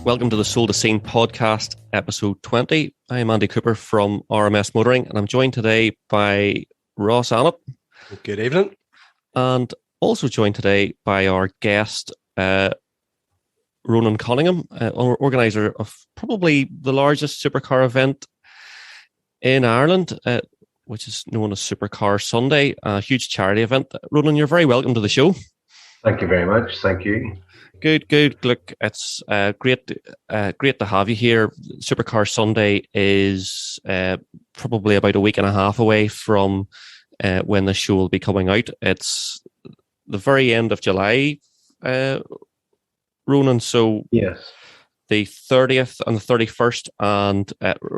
Welcome to the Soul to Scene podcast, episode 20. I'm Andy Cooper from RMS Motoring, and I'm joined today by Ross Annett. Good evening. And also joined today by our guest, Ronan Cunningham, organiser of probably the largest supercar event in Ireland, which is known as Supercar Sunday, a huge charity event. Ronan, you're very welcome to the show. Thank you very much. Thank you. Good. Look, it's great to have you here. Supercar Sunday is probably about a week and a half away from when the show will be coming out. It's the very end of July, Ronan. So yes, the 30th and the 31st. And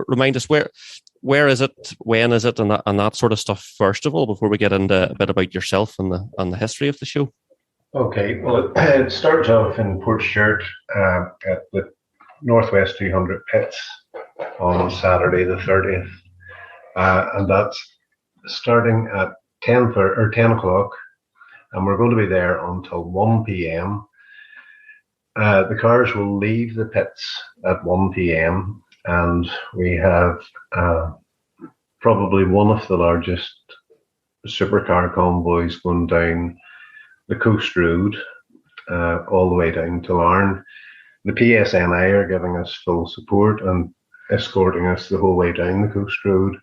remind us where is it, when is it, and that sort of stuff. First of all, before we get into a bit about yourself and the history of the show. Okay, well, it starts off in Portrush at the Northwest 200 pits on Saturday the 30th. And that's starting at 10 o'clock, and we're going to be there until 1 p.m. The cars will leave the pits at 1 p.m. and we have probably one of the largest supercar convoys going down the coast road all the way down to Larne. The PSNI are giving us full support and escorting us the whole way down the coast road.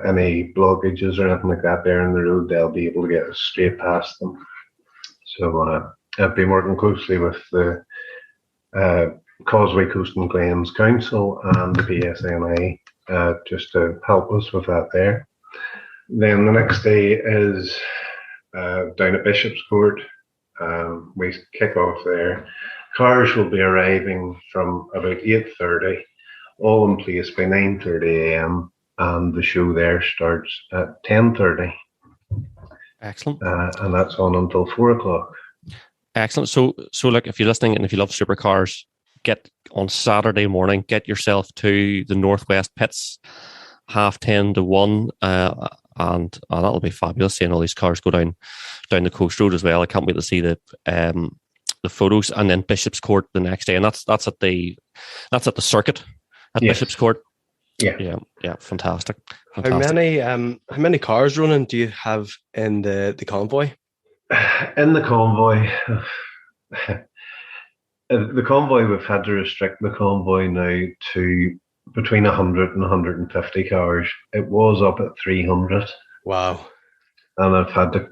Any blockages or anything like that there in the road, they'll be able to get us straight past them. So I've been working closely with the Causeway Coast and Glens Council and the PSNI just to help us with that there. Then the next day is down at Bishopscourt. We kick off there. Cars will be arriving from about 8:30, all in place by 9:30 a.m. and the show there starts at 10:30. Excellent. And that's on until 4 o'clock. Excellent. So look, if you're listening and if you love supercars, get on Saturday morning, get yourself to the Northwest pits, 10:30 to 1, and that'll be fabulous seeing all these cars go down the coast road as well. I can't wait to see the photos. And then Bishopscourt the next day, and that's at the circuit at Yes. Bishopscourt. Yeah. Fantastic. How many cars, Ronan, do you have in the convoy? In the convoy, we've had to restrict the convoy now to between 100 and 150 cars. It was up at 300. Wow. And I've had to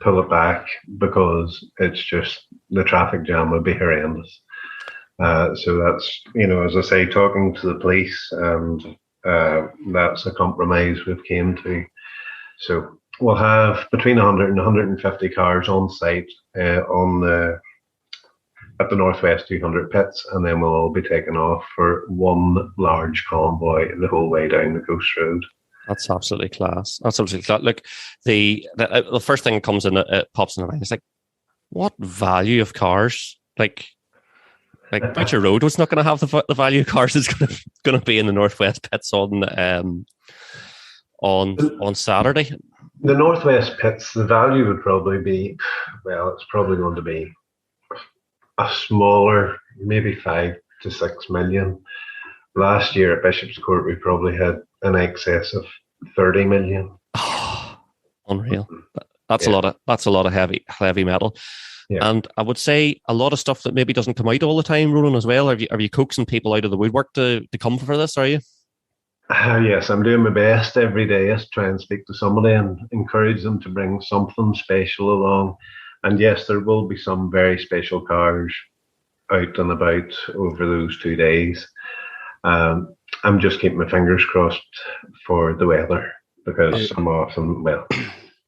pull it back because it's just the traffic jam would be horrendous. So that's, as I say, talking to the police, and that's a compromise we've came to. So we'll have between 100 and 150 cars on site at the Northwest 200 pits, and then we'll all be taken off for one large convoy the whole way down the coast road. That's absolutely class. Look, the first thing that comes in, it pops in the mind. It's like, what value of cars? Like Butcher Road was not going to have the value of cars it's going to be in the Northwest pits on Saturday. The Northwest pits, the value would probably be, it's probably going to be a smaller, maybe 5 to 6 million. Last year at Bishopscourt, we probably had in excess of 30 million. Oh, unreal. That's a lot of heavy metal. Yeah. And I would say a lot of stuff that maybe doesn't come out all the time, Ronan, as well. Are you coaxing people out of the woodwork to come for this, are you? Yes, I'm doing my best every day to try and speak to somebody and encourage them to bring something special along. And yes, there will be some very special cars out and about over those 2 days. I'm just keeping my fingers crossed for the weather, because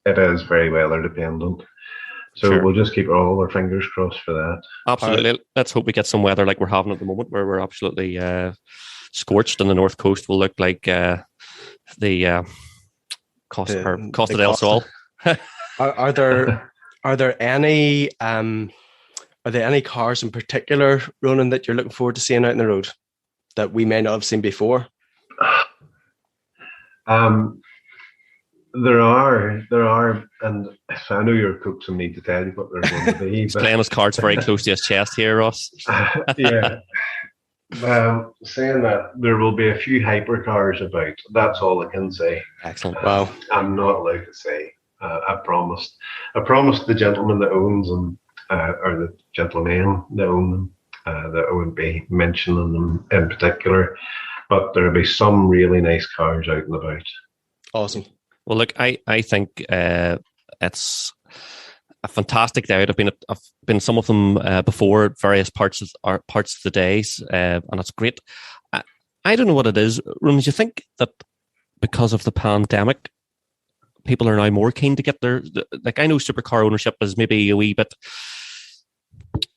it is very weather dependent. So Sure. We'll just keep all our fingers crossed for that. Absolutely. Let's hope we get some weather like we're having at the moment, where we're absolutely scorched, and the North Coast will look like the Costa del Sol. Are there any cars in particular, Ronan, that you're looking forward to seeing out on the road that we may not have seen before? There are, and I know you're coaxing me to tell you what they're going to be. He's playing his cards very close to his chest here, Ross. Yeah. Saying that, there will be a few hypercars about. That's all I can say. Excellent. Wow. I'm not allowed to say. I promised. I promised the gentleman that owns them, or the gentleman that own them, that I wouldn't be mentioning them in particular. But there'll be some really nice cars out and about. Awesome. Well, look, I think it's a fantastic day. I've been some of them before at various parts of the days, and it's great. I don't know what it is. Ronan, do you think that because of the pandemic, people are now more keen to get their, like, I know supercar ownership is maybe a wee bit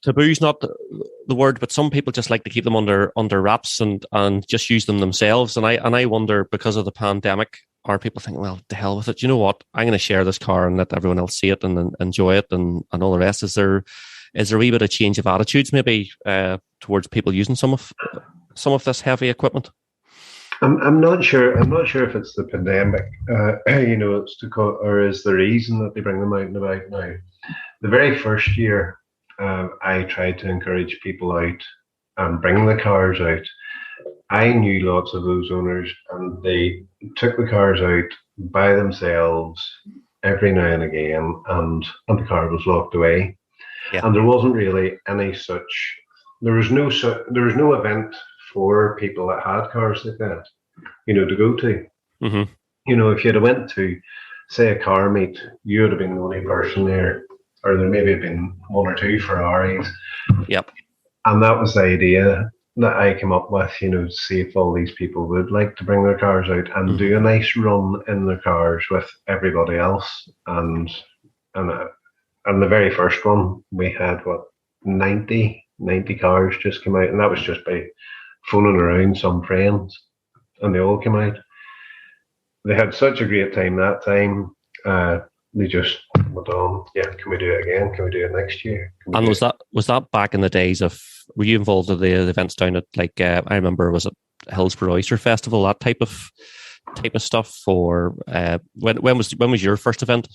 taboo's not the word, but some people just like to keep them under wraps and just use them themselves. And I wonder, because of the pandemic, are people thinking, well, to hell with it? You know what? I'm going to share this car and let everyone else see it and enjoy it and all the rest. Is there a wee bit of change of attitudes maybe towards people using some of this heavy equipment? I'm not sure. I'm not sure if it's the pandemic. It's or is the reason that they bring them out and about now. The very first year, I tried to encourage people out and bring the cars out. I knew lots of those owners, and they took the cars out by themselves every now and again, and the car was locked away. Yeah. And there wasn't really any such. There was no event for people that had cars like that, to go to. Mm-hmm. If you'd have went to, say, a car meet, you would have been the only person there, or there maybe have been one or two Ferraris. Yep. And that was the idea that I came up with, see if all these people would like to bring their cars out and do a nice run in their cars with everybody else. And the very first one, we had 90 cars just come out, and that was just by phoning around some friends, and they all came out. They had such a great time that time. They just went on. Yeah, can we do it again? Can we do it next year? And was that back in the days of? Were you involved in the events down at I remember, was it Hillsborough Oyster Festival, that type of stuff? Or when was your first event?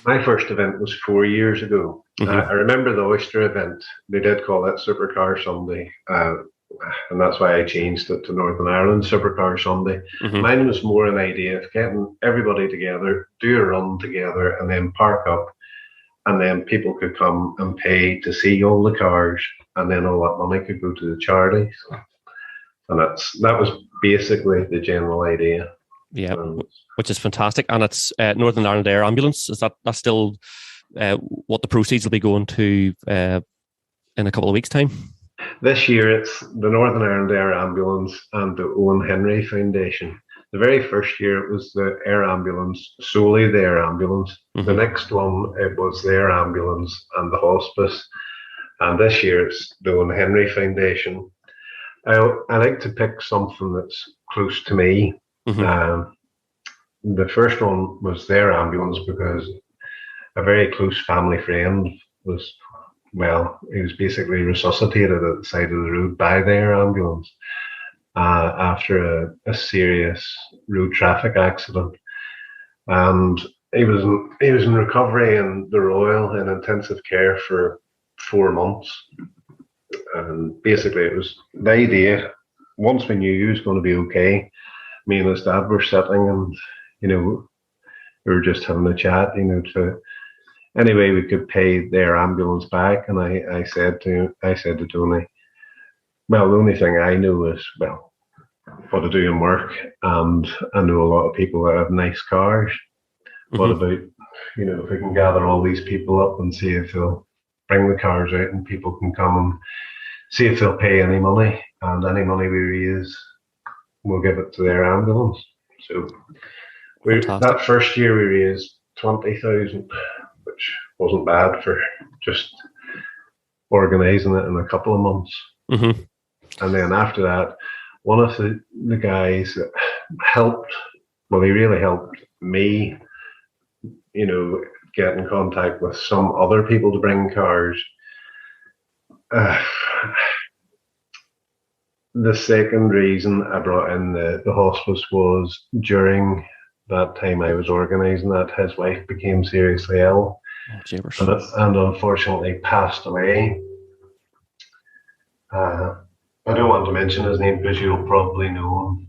My first event was 4 years ago. Mm-hmm. I remember the Oyster event. They did call it Supercar Sunday. And that's why I changed it to Northern Ireland Supercar Sunday. Mm-hmm. Mine was more an idea of getting everybody together, do a run together, and then park up, and then people could come and pay to see all the cars, and then all that money could go to the charities. And that was basically the general idea. Yeah, which is fantastic. And it's Northern Ireland Air Ambulance. Is that's still what the proceeds will be going to in a couple of weeks' time? This year, it's the Northern Ireland Air Ambulance and the Owen Henry Foundation. The very first year, it was the Air Ambulance, solely the Air Ambulance. Mm-hmm. The next one, it was the Air Ambulance and the Hospice. And this year, it's the Owen Henry Foundation. I like to pick something that's close to me. Mm-hmm. The first one was the Air Ambulance because a very close family friend was... he was basically resuscitated at the side of the road by the Air Ambulance after a serious road traffic accident, and he was in recovery in the Royal in intensive care for 4 months. And basically, it was the idea. Once we knew he was going to be okay, me and his dad were sitting, and we were just having a chat, to. Anyway, we could pay their ambulance back, and I said to Tony, well, the only thing I know is, what to do in work, and I know a lot of people that have nice cars. Mm-hmm. What about, if we can gather all these people up and see if they'll bring the cars out and people can come and see if they'll pay any money, and any money we raise, we'll give it to their ambulance. So that first year we raised 20,000. Which wasn't bad for just organising it in a couple of months. Mm-hmm. And then after that, one of the guys that helped, he really helped me, get in contact with some other people to bring cars. The second reason I brought in the hospice was during that time I was organising that, his wife became seriously ill, and unfortunately passed away. I don't want to mention his name because you'll probably know him.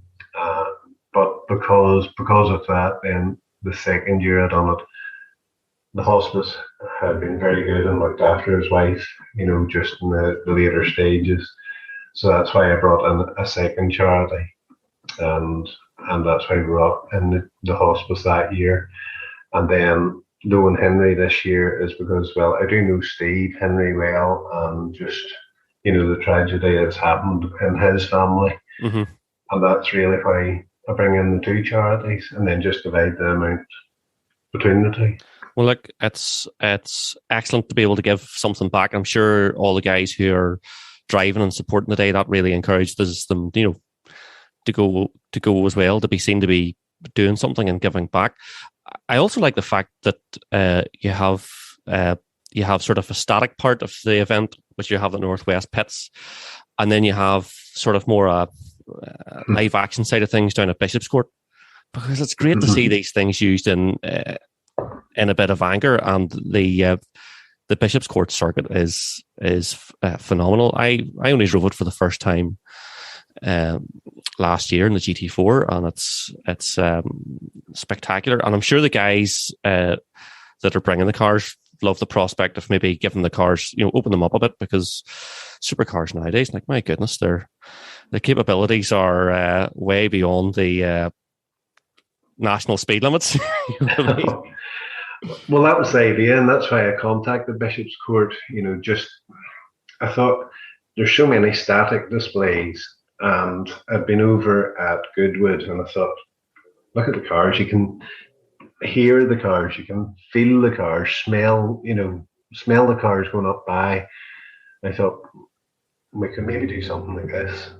But because of that, then the second year I done it, the hospice had been very good and looked after his wife, just in the later stages. So that's why I brought in a second charity, and that's why we brought in the hospice that year. And then knowing Henry this year is because, well, I do know Steve Henry well, and just the tragedy that's happened in his family, and that's really why I bring in the two charities, and then just divide the amount between the two. Well, look, it's excellent to be able to give something back. I'm sure all the guys who are driving and supporting the day, that really encourages them, to go as well, to be seen to be doing something and giving back. I also like the fact that you have sort of a static part of the event, which you have the Northwest pits, and then you have sort of more live action side of things down at Bishopscourt, because it's great to see these things used in a bit of anger, and the Bishopscourt Circuit is phenomenal. I only drove it for the first time last year in the GT4, and it's spectacular. And I'm sure the guys that are bringing the cars love the prospect of maybe giving the cars, open them up a bit, because supercars nowadays, like, my goodness, the capabilities are way beyond the national speed limits. Well, that was the idea, and that's why I contacted Bishopscourt. I thought there's so many static displays, and I'd been over at Goodwood, and I thought, look at the cars. You can hear the cars, you can feel the cars, smell the cars going up by. I thought we could maybe do something like this,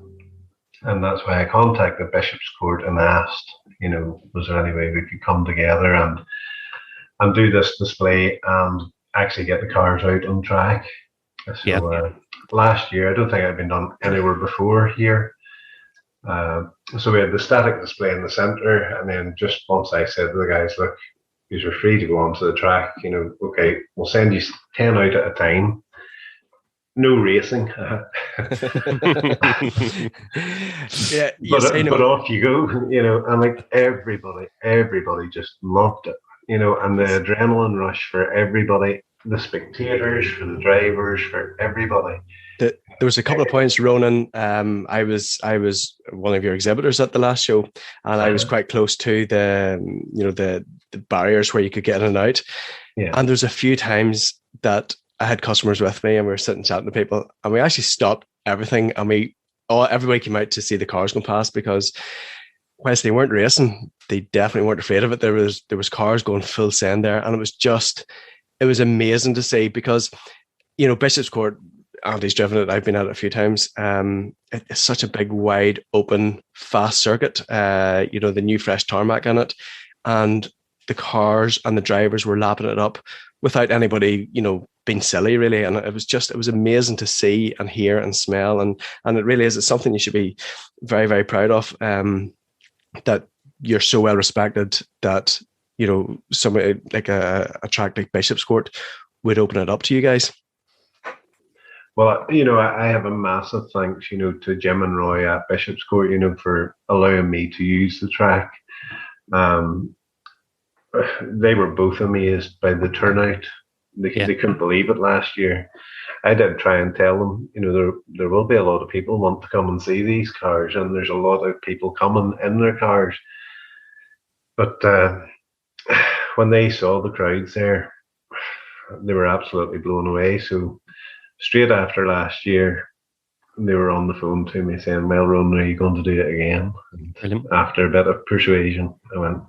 and that's why I contacted Bishopscourt and asked, was there any way we could come together and do this display and actually get the cars out on track. So last year, I don't think I'd been done anywhere before here. So we had the static display in the centre, and then just once I said to the guys, look, you're free to go onto the track, okay, we'll send you 10 out at a time. No racing. But off you go, and like everybody just loved it. And the adrenaline rush for everybody, the spectators, for the drivers, for everybody. There was a couple of points, Ronan. I was one of your exhibitors at the last show, and I was quite close to the barriers where you could get in and out. Yeah. And there's a few times that I had customers with me, and we were sitting chatting to people, and we actually stopped everything, and everybody came out to see the cars go past, because whilst they weren't racing, they definitely weren't afraid of it. There was cars going full send there, and it was amazing to see, because Bishopscourt, Andy's driven it, I've been at it a few times. It's such a big, wide open, fast circuit. The new fresh tarmac in it, and the cars and the drivers were lapping it up without anybody being silly, really. And it was amazing to see and hear and smell, and it really is. It's something you should be very, very proud of. That you're so well respected that somebody like a track like Bishopscourt would open it up to you guys. Well, I have a massive thanks, to Jim and Roy at Bishopscourt, for allowing me to use the track. They were both amazed by the turnout. They couldn't believe it last year. I did try and tell them, there will be a lot of people want to come and see these cars, and there's a lot of people coming in their cars. But when they saw the crowds there, they were absolutely blown away. So straight after last year, they were on the phone to me saying, well, Ronan, are you going to do it again? And after a bit of persuasion, I went,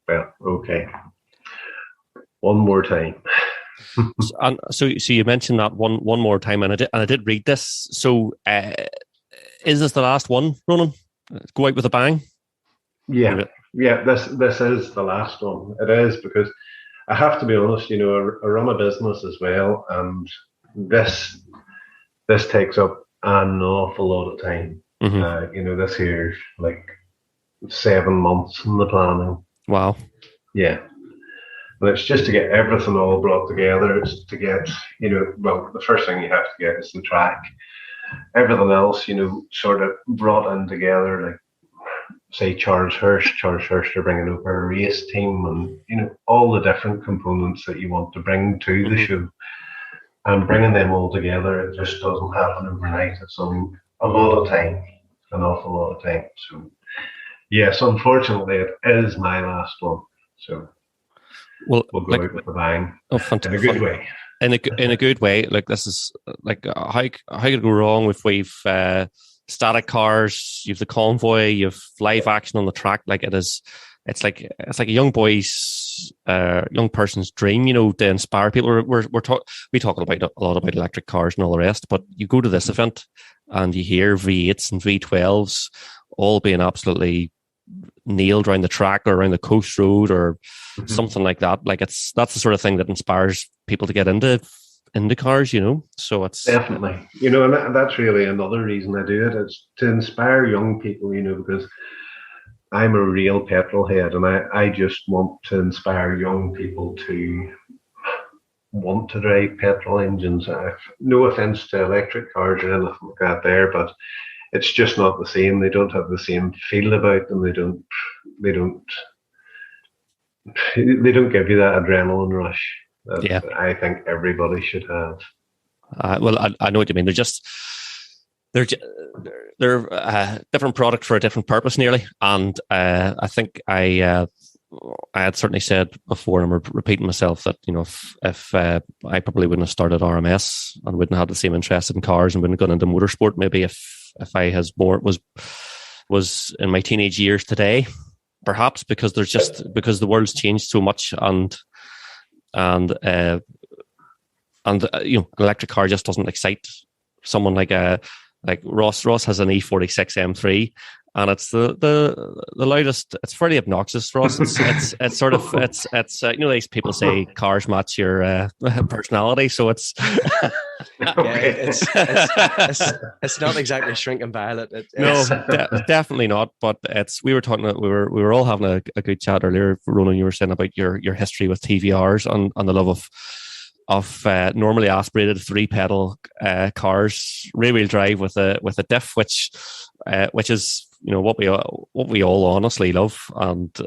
well, okay, one more time. So you mentioned that one more time, and I did read this. So is this the last one, Ronan? Go out with a bang? Yeah. This is the last one. It is, because I have to be honest. I run a business as well, and this takes up an awful lot of time. This here's like 7 months in the planning. Wow. Yeah. And it's just to get everything all brought together. It's to get, well, the first thing you have to get is the track. Everything else, sort of brought in together, like, say, Charles Hurst are bringing over a race team, and, all the different components that you want to bring to the show. And bringing them all together, it just doesn't happen overnight. It's a lot of time, an awful lot of time. So, yes, unfortunately, it is my last one. So, we'll go out with a bang. Oh, fantastic. In a good way. In a good way. Like, this is like how could it go wrong if we've static cars, you've the convoy, you've live action on the track. Like, it's like a young person's dream, to inspire people. We talk about a lot about electric cars and all the rest, but you go to this event and you hear V8s and V12s all being absolutely nailed around the track or around the coast road or something like that. Like, that's the sort of thing that inspires people to get into cars, So it's definitely, and that's really another reason I do it. It's to inspire young people, because I'm a real petrol head, and I just want to inspire young people to want to drive petrol engines. No offense to electric cars or anything like that there, but it's just not the same. They don't have the same feel about them. They don't give you that adrenaline rush that I think everybody should have. Well, I know what you mean. They're a different product for a different purpose, nearly. And I think I had certainly said before, and I'm repeating myself, that if I probably wouldn't have started RMS and wouldn't have had the same interest in cars and wouldn't have gone into motorsport, maybe if I was in my teenage years today, perhaps, because the world's changed so much, and an electric car just doesn't excite someone like Ross. Ross has an E46 M3, and it's the loudest. It's fairly obnoxious, Ross. It's sort of these people say cars match your personality, so it's it's not exactly shrinking violet. Definitely not. But we were all having a good chat earlier. Ronan, you were saying about your history with TVRs and the love of normally aspirated 3-pedal cars, rear-wheel drive with a diff, which is what we all honestly love, and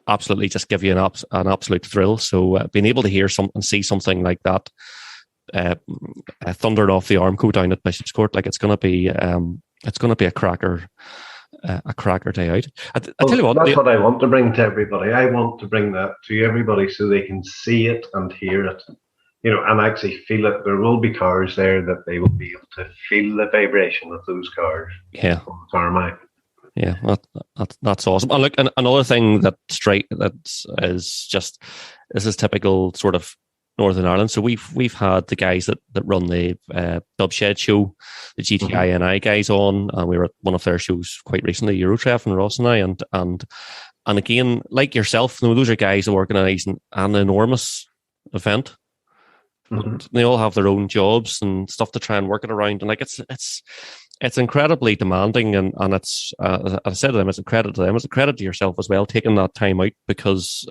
absolutely just give you an absolute thrill. So being able to hear see something like that thundered off the Armco down at Bishopscourt, like it's going to be a cracker. A cracker day out. I tell you what, that's what I want to bring to everybody. I want to bring that to everybody so they can see it and hear it, and actually feel it. There will be cars there that they will be able to feel the vibration of those cars. Yeah, on the tarmac. Yeah, that's awesome. And look, another thing this is typical sort of Northern Ireland. So we've had the guys that run the Dub Shed show, the GTI NI guys on, and we were at one of their shows quite recently, Eurotref, and Ross and I, and again, like yourself, those are guys who organise an enormous event. They all have their own jobs and stuff to try and work it around, and like it's incredibly demanding, and it's as I said to them, it's a credit to them, it's a credit to yourself as well, taking that time out because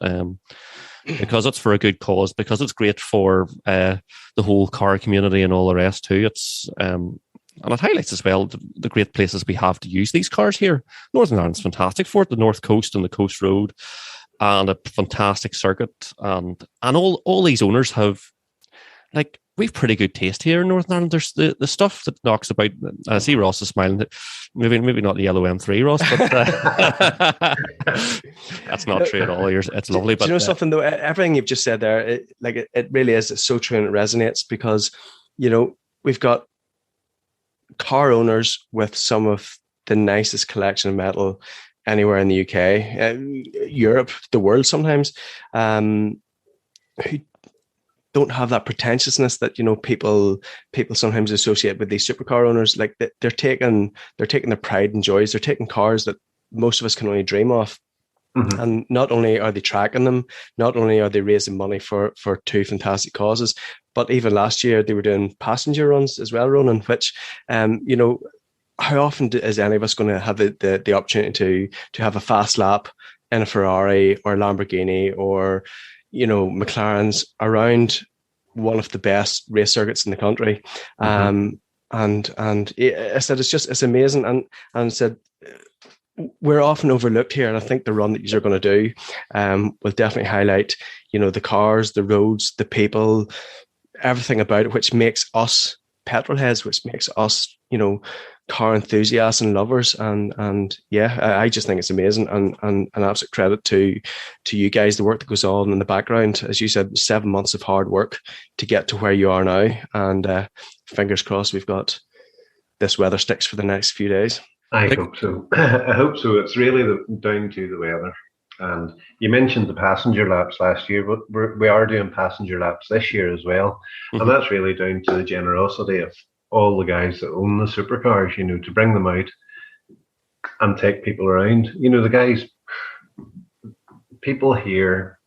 it's for a good cause, because it's great for the whole car community and all the rest too. It's and it highlights as well the great places we have to use these cars here. Northern Ireland's fantastic for it, the North Coast and the Coast Road, and a fantastic circuit, and all these owners have, like, we've pretty good taste here in Northern Ireland. There's the stuff that knocks about. I see Ross is smiling. Maybe not the yellow M3, Ross, but that's not true at all. It's lovely. But do you know something though? Everything you've just said there, it really is. It's so true, and it resonates because we've got car owners with some of the nicest collection of metal anywhere in the UK, Europe, the world sometimes, who don't have that pretentiousness that people sometimes associate with these supercar owners. Like, they're taking their pride and joys. They're taking cars that most of us can only dream of, and not only are they tracking them, not only are they raising money for two fantastic causes, but even last year they were doing passenger runs as well, Ronan. Which, how often is any of us going to have the opportunity to have a fast lap in a Ferrari or Lamborghini or, McLaren's around one of the best race circuits in the country. And I said, it's amazing. And I said, we're often overlooked here. And I think the run that you're going to do will definitely highlight, the cars, the roads, the people, everything about it, which makes us petrol heads, which makes us, car enthusiasts and lovers. And yeah, I just think it's amazing, and an absolute credit to you guys, the work that goes on in the background. As you said, 7 months of hard work to get to where you are now, and fingers crossed we've got this weather sticks for the next few days. I hope so. I hope so. It's really down to the weather. And you mentioned the passenger laps last year, but we are doing passenger laps this year as well. And that's really down to the generosity of all the guys that own the supercars, to bring them out and take people around. The guys, people here,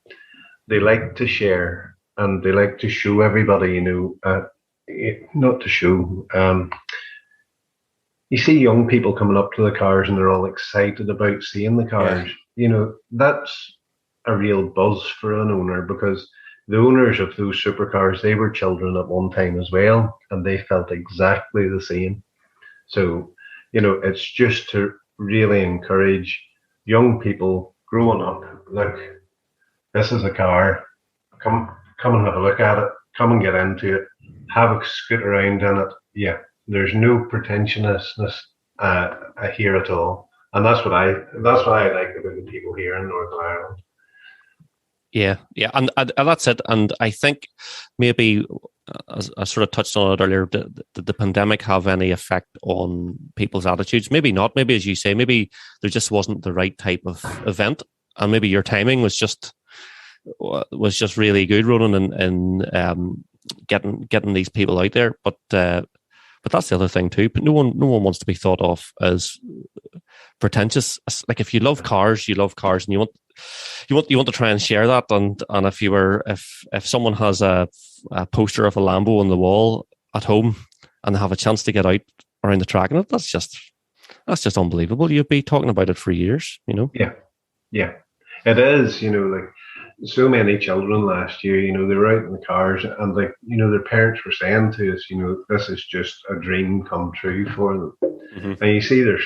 they like to share and they like to show everybody, not to show. You see young people coming up to the cars and they're all excited about seeing the cars. Yeah. That's a real buzz for an owner, because the owners of those supercars, they were children at one time as well, and they felt exactly the same. So, it's just to really encourage young people growing up. Look, this is a car. Come and have a look at it. Come and get into it. Have a scoot around in it. Yeah, there's no pretentiousness here at all, and that's what I like about the people here in Northern Ireland. Yeah, and that's it. And I think maybe, as I sort of touched on it earlier, did the pandemic have any effect on people's attitudes? Maybe not. Maybe, as you say, maybe there just wasn't the right type of event, and maybe your timing was just really good, Ronan, in getting these people out there. But that's the other thing too. But no one wants to be thought of as pretentious. Like, if you love cars, and you want to try and share that. And if someone has a poster of a Lambo on the wall at home and they have a chance to get out around the track, and that's just unbelievable. You'd be talking about it for years, Yeah, it is. Like, so many children last year, they were out in the cars, and their parents were saying to us, this is just a dream come true for them. Mm-hmm. And you see their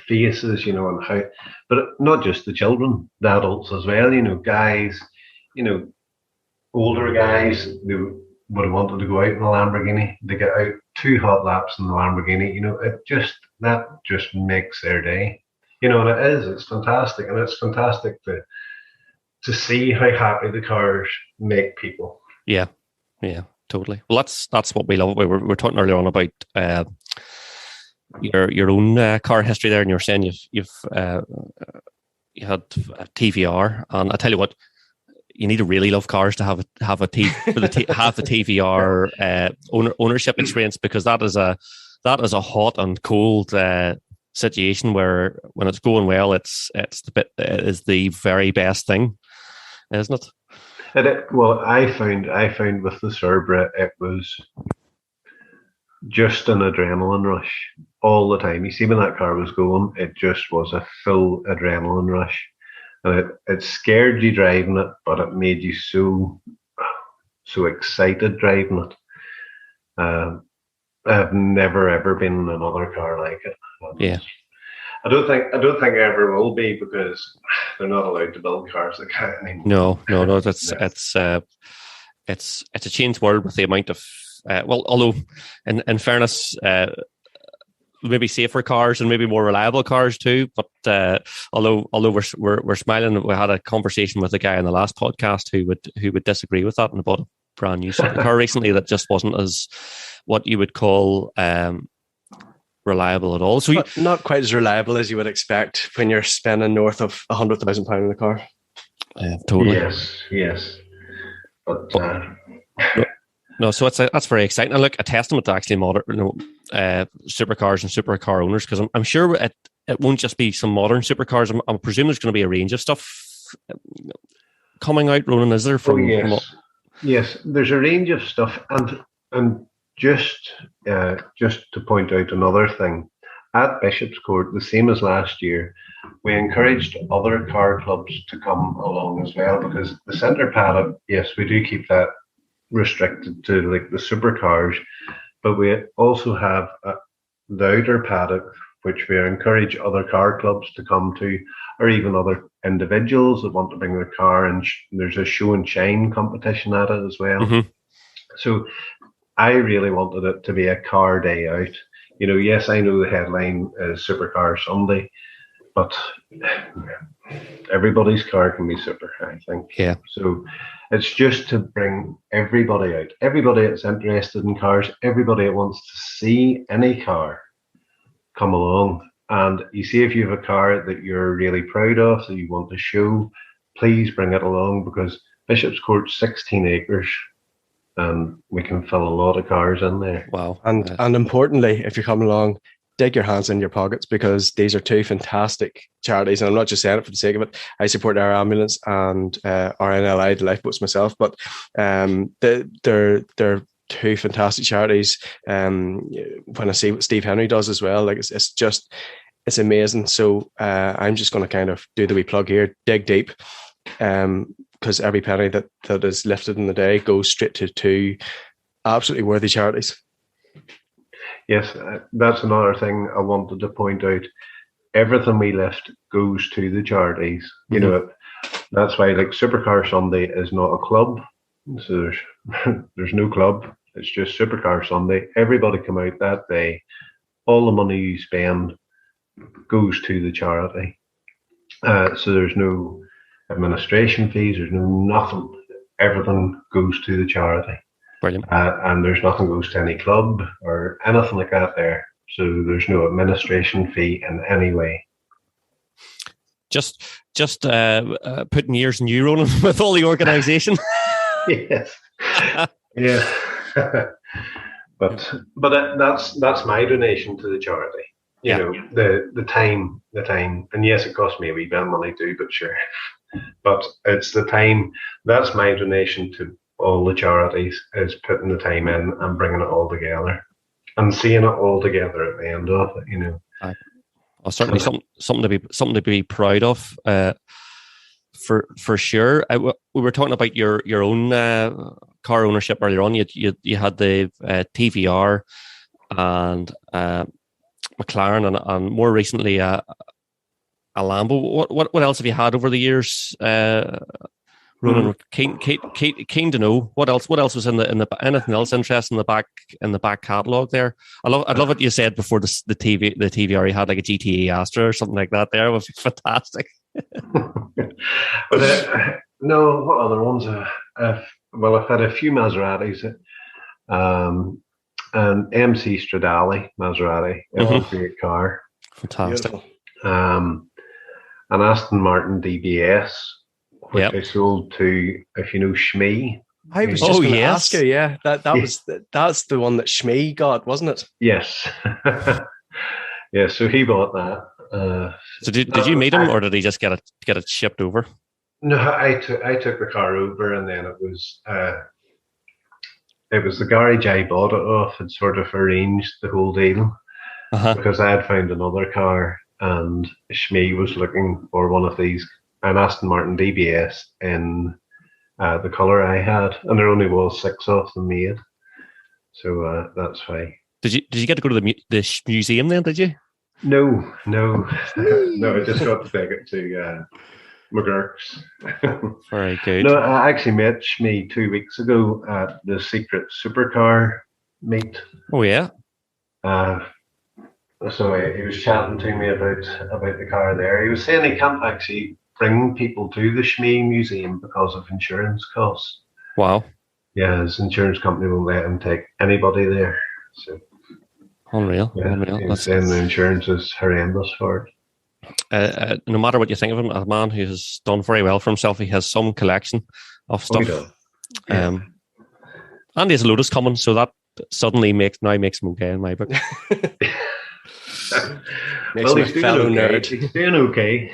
faces, and how, but not just the children, the adults as well, guys, older guys, they would have wanted to go out in a Lamborghini. They get out 2 hot laps in the Lamborghini, that just makes their day. And it's fantastic. And it's fantastic to see how happy the cars make people. Yeah, totally. Well, that's what we love. We were talking earlier on about your own car history there, and you were saying you had a TVR, and I tell you what, you need to really love cars to have the TVR ownership experience, because that is a hot and cold situation where, when it's going well, it is the very best thing, isn't it? Well, I found with the Cerbera, it was just an adrenaline rush all the time. You see, when that car was going, it just was a full adrenaline rush, and it scared you driving it, but it made you so excited driving it. I've never ever been in another car like it. Yeah. I don't think I ever will be, because they're not allowed to build cars like that anymore. No. It's a changed world with the amount of although in fairness, maybe safer cars and maybe more reliable cars too. But although we're smiling, we had a conversation with a guy in the last podcast who would disagree with that, and bought a brand new supercar recently that just wasn't as what you would call reliable at all. So not quite as reliable as you would expect when you're spending north of £100,000 in the car. Totally. Yes. But no, so that's very exciting. And look, a testament to actually modern, supercars and supercar owners, because I'm sure it won't just be some modern supercars. I'm presuming there's going to be a range of stuff coming out, Ronan. Is there? Yes, there's a range of stuff, and just to point out another thing, at Bishopscourt, the same as last year, we encouraged other car clubs to come along as well, because the centre paddock, yes, we do keep that restricted to like the supercars, but we also have the outer paddock, which we encourage other car clubs to come to, or even other individuals that want to bring their car, and there's a show and shine competition at it as well. Mm-hmm. So I really wanted it to be a car day out. You know, yes, I know the headline is Supercar Sunday, but everybody's car can be super, I think. Yeah. So it's just to bring everybody out, everybody that's interested in cars, everybody that wants to see any car, come along. And you see, if you have a car that you're really proud of, that you want to show, please bring it along, because Bishopscourt's 16 acres. And we can fill a lot of cars in there. Wow. And importantly, if you come along, dig your hands in your pockets, because these are two fantastic charities. And I'm not just saying it for the sake of it. I support our ambulance and RNLI, the lifeboats myself, but they're two fantastic charities. When I see what Steve Henry does as well, like it's amazing. So I'm just going to kind of do the wee plug here, dig deep. Because every penny that is lifted in the day goes straight to two absolutely worthy charities. Yes, that's another thing I wanted to point out. Everything we lift goes to the charities. You know, that's why like Supercar Sunday is not a club. So there's no club. It's just Supercar Sunday. Everybody come out that day. All the money you spend goes to the charity. So there's no administration fees, there's no nothing. Everything goes to the charity. Brilliant. And there's nothing goes to any club or anything like that there. So there's no administration fee in any way. Just putting years in you, Ronan, with all the organisation. Yes. Yeah. but that's my donation to the charity. You know, the time, and yes, it cost me a wee bit of money too, but sure. But it's the time. That's my donation to all the charities, is putting the time in and bringing it all together and seeing it all together at the end of it. You know, certainly something to be proud of. For sure. We were talking about your own car ownership earlier on. You had the TVR and McLaren, and more recently a Lambo. What else have you had over the years, Ronan? Keen to know what else was in the anything else interesting in the back catalogue there. I'd love what you said before the TVR. You had like a GTE Astra or something like that. There it was fantastic. But no, what other ones? I've had a few Maseratis. An MC Stradale Maserati, it was a great car. Fantastic. An Aston Martin DBS, which I sold to, if you know, Shmee. I was just going to ask you, that's the one that Shmee got, wasn't it? Yes. Yeah, so he bought that. So did you meet him, or did he just get it shipped over? No, I took the car over, and then it was the garage I bought it off had sort of arranged the whole deal, because I had found another car, and Shmee was looking for one of these, an Aston Martin DBS in the colour I had, and there only was 6 of them made, so that's why. Did you get to go to the museum then? Did you? No, no. I just got to take it to McGurk's. Very good. No, I actually met Shmee 2 weeks ago at the secret supercar meet. Oh yeah. So he was chatting to me about the car there. He was saying he can't actually bring people to the Shmee Museum because of insurance costs. Wow. Yeah, his insurance company won't let him take anybody there. So unreal. Yeah, unreal. He was saying the insurance is horrendous for it. No matter what you think of him, a man who has done very well for himself, he has some collection of stuff. And he has a Lotus coming, so that suddenly makes him okay in my book. Well, he's doing okay. He's doing okay.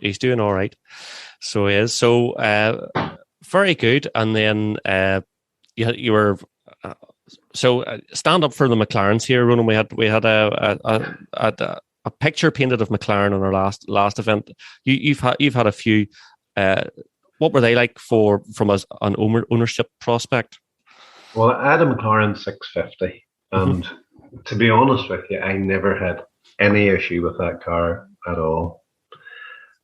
he's doing all right. So he is. So very good. And then you were stand up for the McLarens here, Ronan. We had a a picture painted of McLaren on our last event. You've had a few. What were they like from an ownership prospect? Well, I had a McLaren 650, and to be honest with you, I never had any issue with that car at all.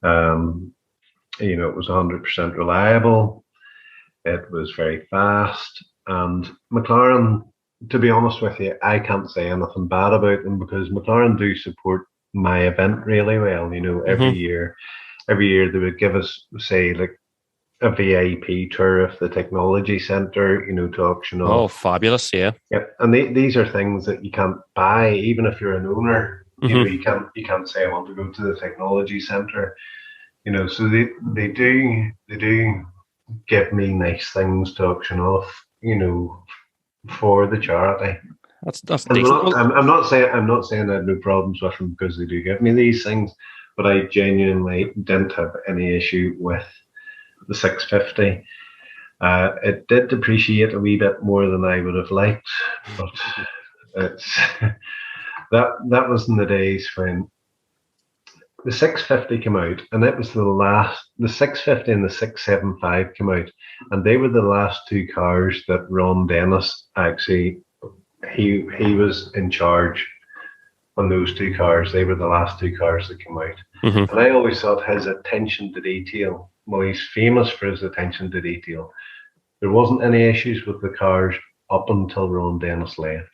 It was 100% reliable. It was very fast, and McLaren, to be honest with you, I can't say anything bad about them because McLaren do support my event really well. Every year they would give us, say, like a VIP tour of the technology center, to auction off. Oh, fabulous! Yeah. Yep. And these are things that you can't buy, even if you're an owner. You can't say I want to go to the technology center. So they do give me nice things to auction off, for the charity. That's decent. I'm not saying I have no problems with them because they do give me these things, but I genuinely didn't have any issue with the 650. It did depreciate a wee bit more than I would have liked, but it's that was in the days when the 650 came out, and it was the 650 and the 675 came out, and they were the last two cars that Ron Dennis actually, he was in charge on those two cars. They were the last two cars that came out. And I always thought his attention to detail, well, he's famous for his attention to detail. There wasn't any issues with the cars up until Ron Dennis left.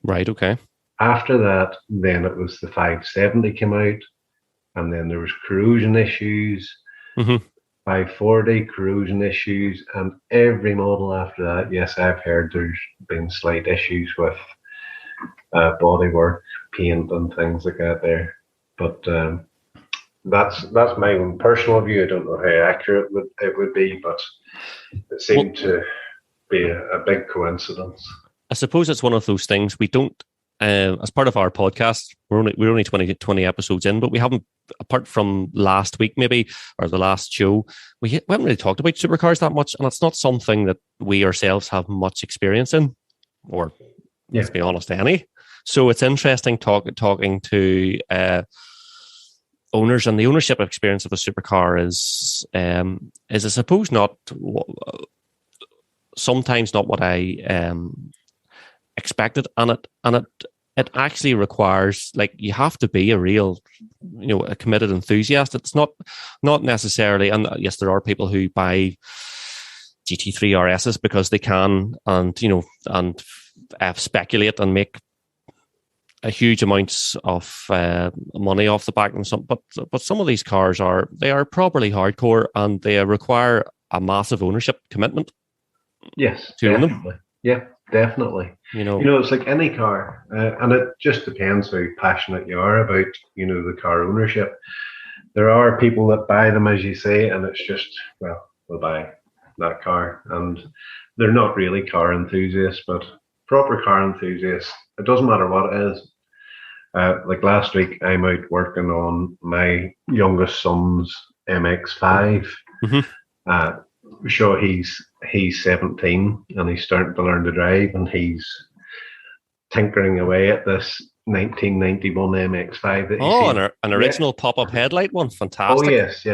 Right, okay. After that, then it was the 570 came out, and then there was corrosion issues, 540 corrosion issues, and every model after that, yes, I've heard there's been slight issues with bodywork, paint, and things like that there. But that's my own personal view. I don't know how accurate it would be, but it seemed to be a big coincidence. I suppose it's one of those things we don't. As part of our podcast, we're only 20 episodes in, but we haven't, apart from last week maybe, or the last show, we haven't really talked about supercars that much, and it's not something that we ourselves have much experience in, or let's be honest, any. So it's interesting talking to owners, and the ownership experience of a supercar is I suppose sometimes not what I expected, and it actually requires, like, you have to be a real, a committed enthusiast. It's not necessarily, and yes, there are people who buy GT3 RSs because they can, and speculate and make a huge amounts of money off the back, and but some of these cars are properly hardcore, and they require a massive ownership commitment. Yes, to own definitely. them. Yeah, definitely. It's like any car, and it just depends how passionate you are about, the car ownership. There are people that buy them, as you say, and it's just, well, we'll buy that car, and they're not really car enthusiasts, but proper car enthusiasts. It doesn't matter what it is. Like last week, I'm out working on my youngest son's MX-5. Sure, he's 17 and he's starting to learn to drive, and he's tinkering away at this 1991 MX-5. An original pop-up headlight one, fantastic. Oh yes.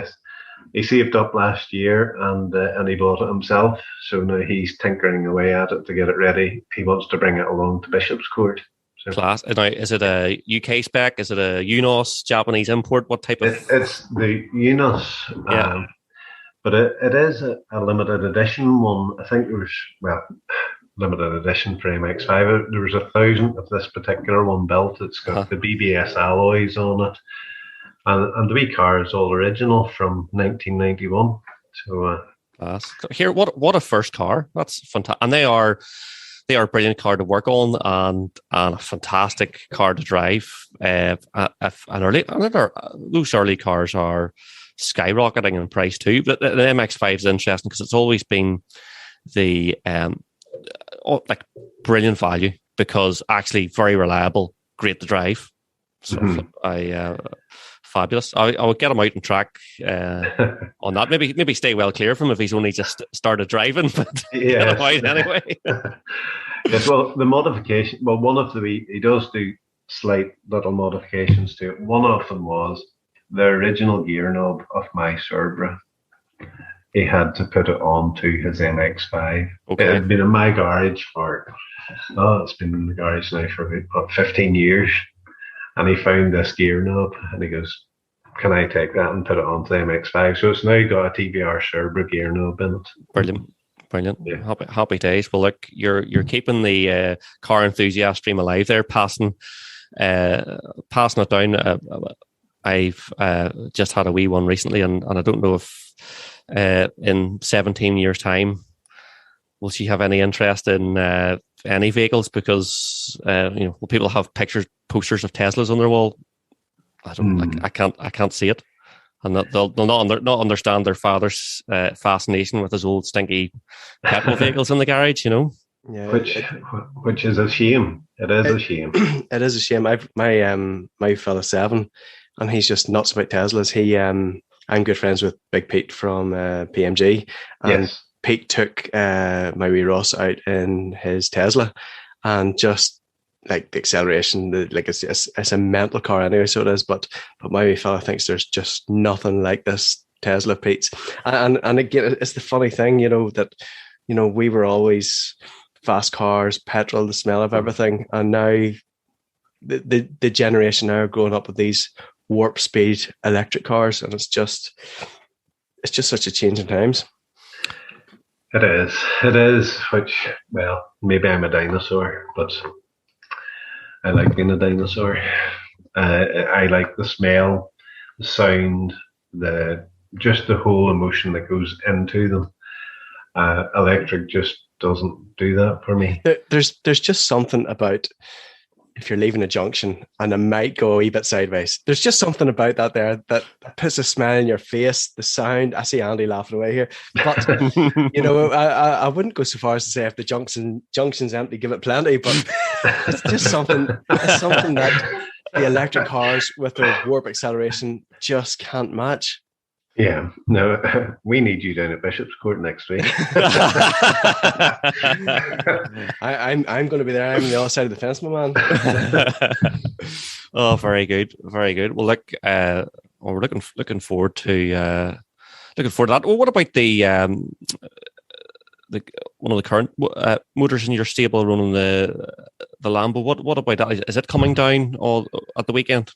He saved up last year and he bought it himself. So now he's tinkering away at it to get it ready. He wants to bring it along to Bishopscourt. So. Class. Now, is it a UK spec? Is it a UNOS, Japanese import? What type of? It's the UNOS. Yeah. But it is a limited edition one. I think there was, limited edition for MX-5. There was 1,000 of this particular one built. It's got the BBS alloys on it. And the wee car is all original from 1991. So, class. Here, what a first car. That's fantastic. And they are a brilliant car to work on, and a fantastic car to drive. Those early cars are skyrocketing in price too, but the MX-5 is interesting because it's always been the brilliant value, because actually very reliable, great to drive. So fabulous. I would get him out and track on that. Maybe stay well clear of him if he's only just started driving, but get him out anyway. Yes, well, the modification. Well, he does do slight little modifications to it. One of them was the original gear knob of my Cerbera. He had to put it onto his MX-5. Okay. It had been in my garage it's been in the garage now for about 15 years. And he found this gear knob and he goes, can I take that and put it onto the MX-5? So it's now got a TBR Cerbera gear knob in it. Brilliant. Yeah. Happy days. Well, look, you're keeping the car enthusiast stream alive there, passing it down. I've just had a wee one recently, and I don't know if in 17 years' time will she have any interest in any vehicles, because people have posters of Teslas on their wall. I can't see it, and they'll not understand their father's fascination with his old stinky petrol vehicles in the garage. Yeah, which is a shame. It is a shame. It is a shame. My fella's 7, and he's just nuts about Teslas. I'm good friends with Big Pete from PMG, and Yes. Pete took my wee Ross out in his Tesla, and just like the acceleration, it's a mental car anyway, so it is. But my wee fella thinks there's just nothing like this Tesla, Pete's. And again, it's the funny thing, that we were always fast cars, petrol, the smell of everything, and now the generation now are growing up with these warp speed electric cars, and it's just such a change in times. It is, which, well, maybe I'm a dinosaur, but I like being a dinosaur. I like the smell, the sound, just the whole emotion that goes into them. Electric just doesn't do that for me. There's just something about, if you're leaving a junction and it might go a wee bit sideways, there's just something about that there that puts a smile in your face. The sound, I see Andy laughing away here, but I wouldn't go so far as to say if the junction's empty, give it plenty, but it's just something. It's something that the electric cars with their warp acceleration just can't match. Yeah, no, we need you down at Bishopscourt next week. I'm going to be there. I'm on the other side of the fence, my man. Oh, very good, very good. Well, look, we're looking forward to that. Well, what about the one of the current motors in your stable running the Lambo? What about that? Is it coming down all at the weekend?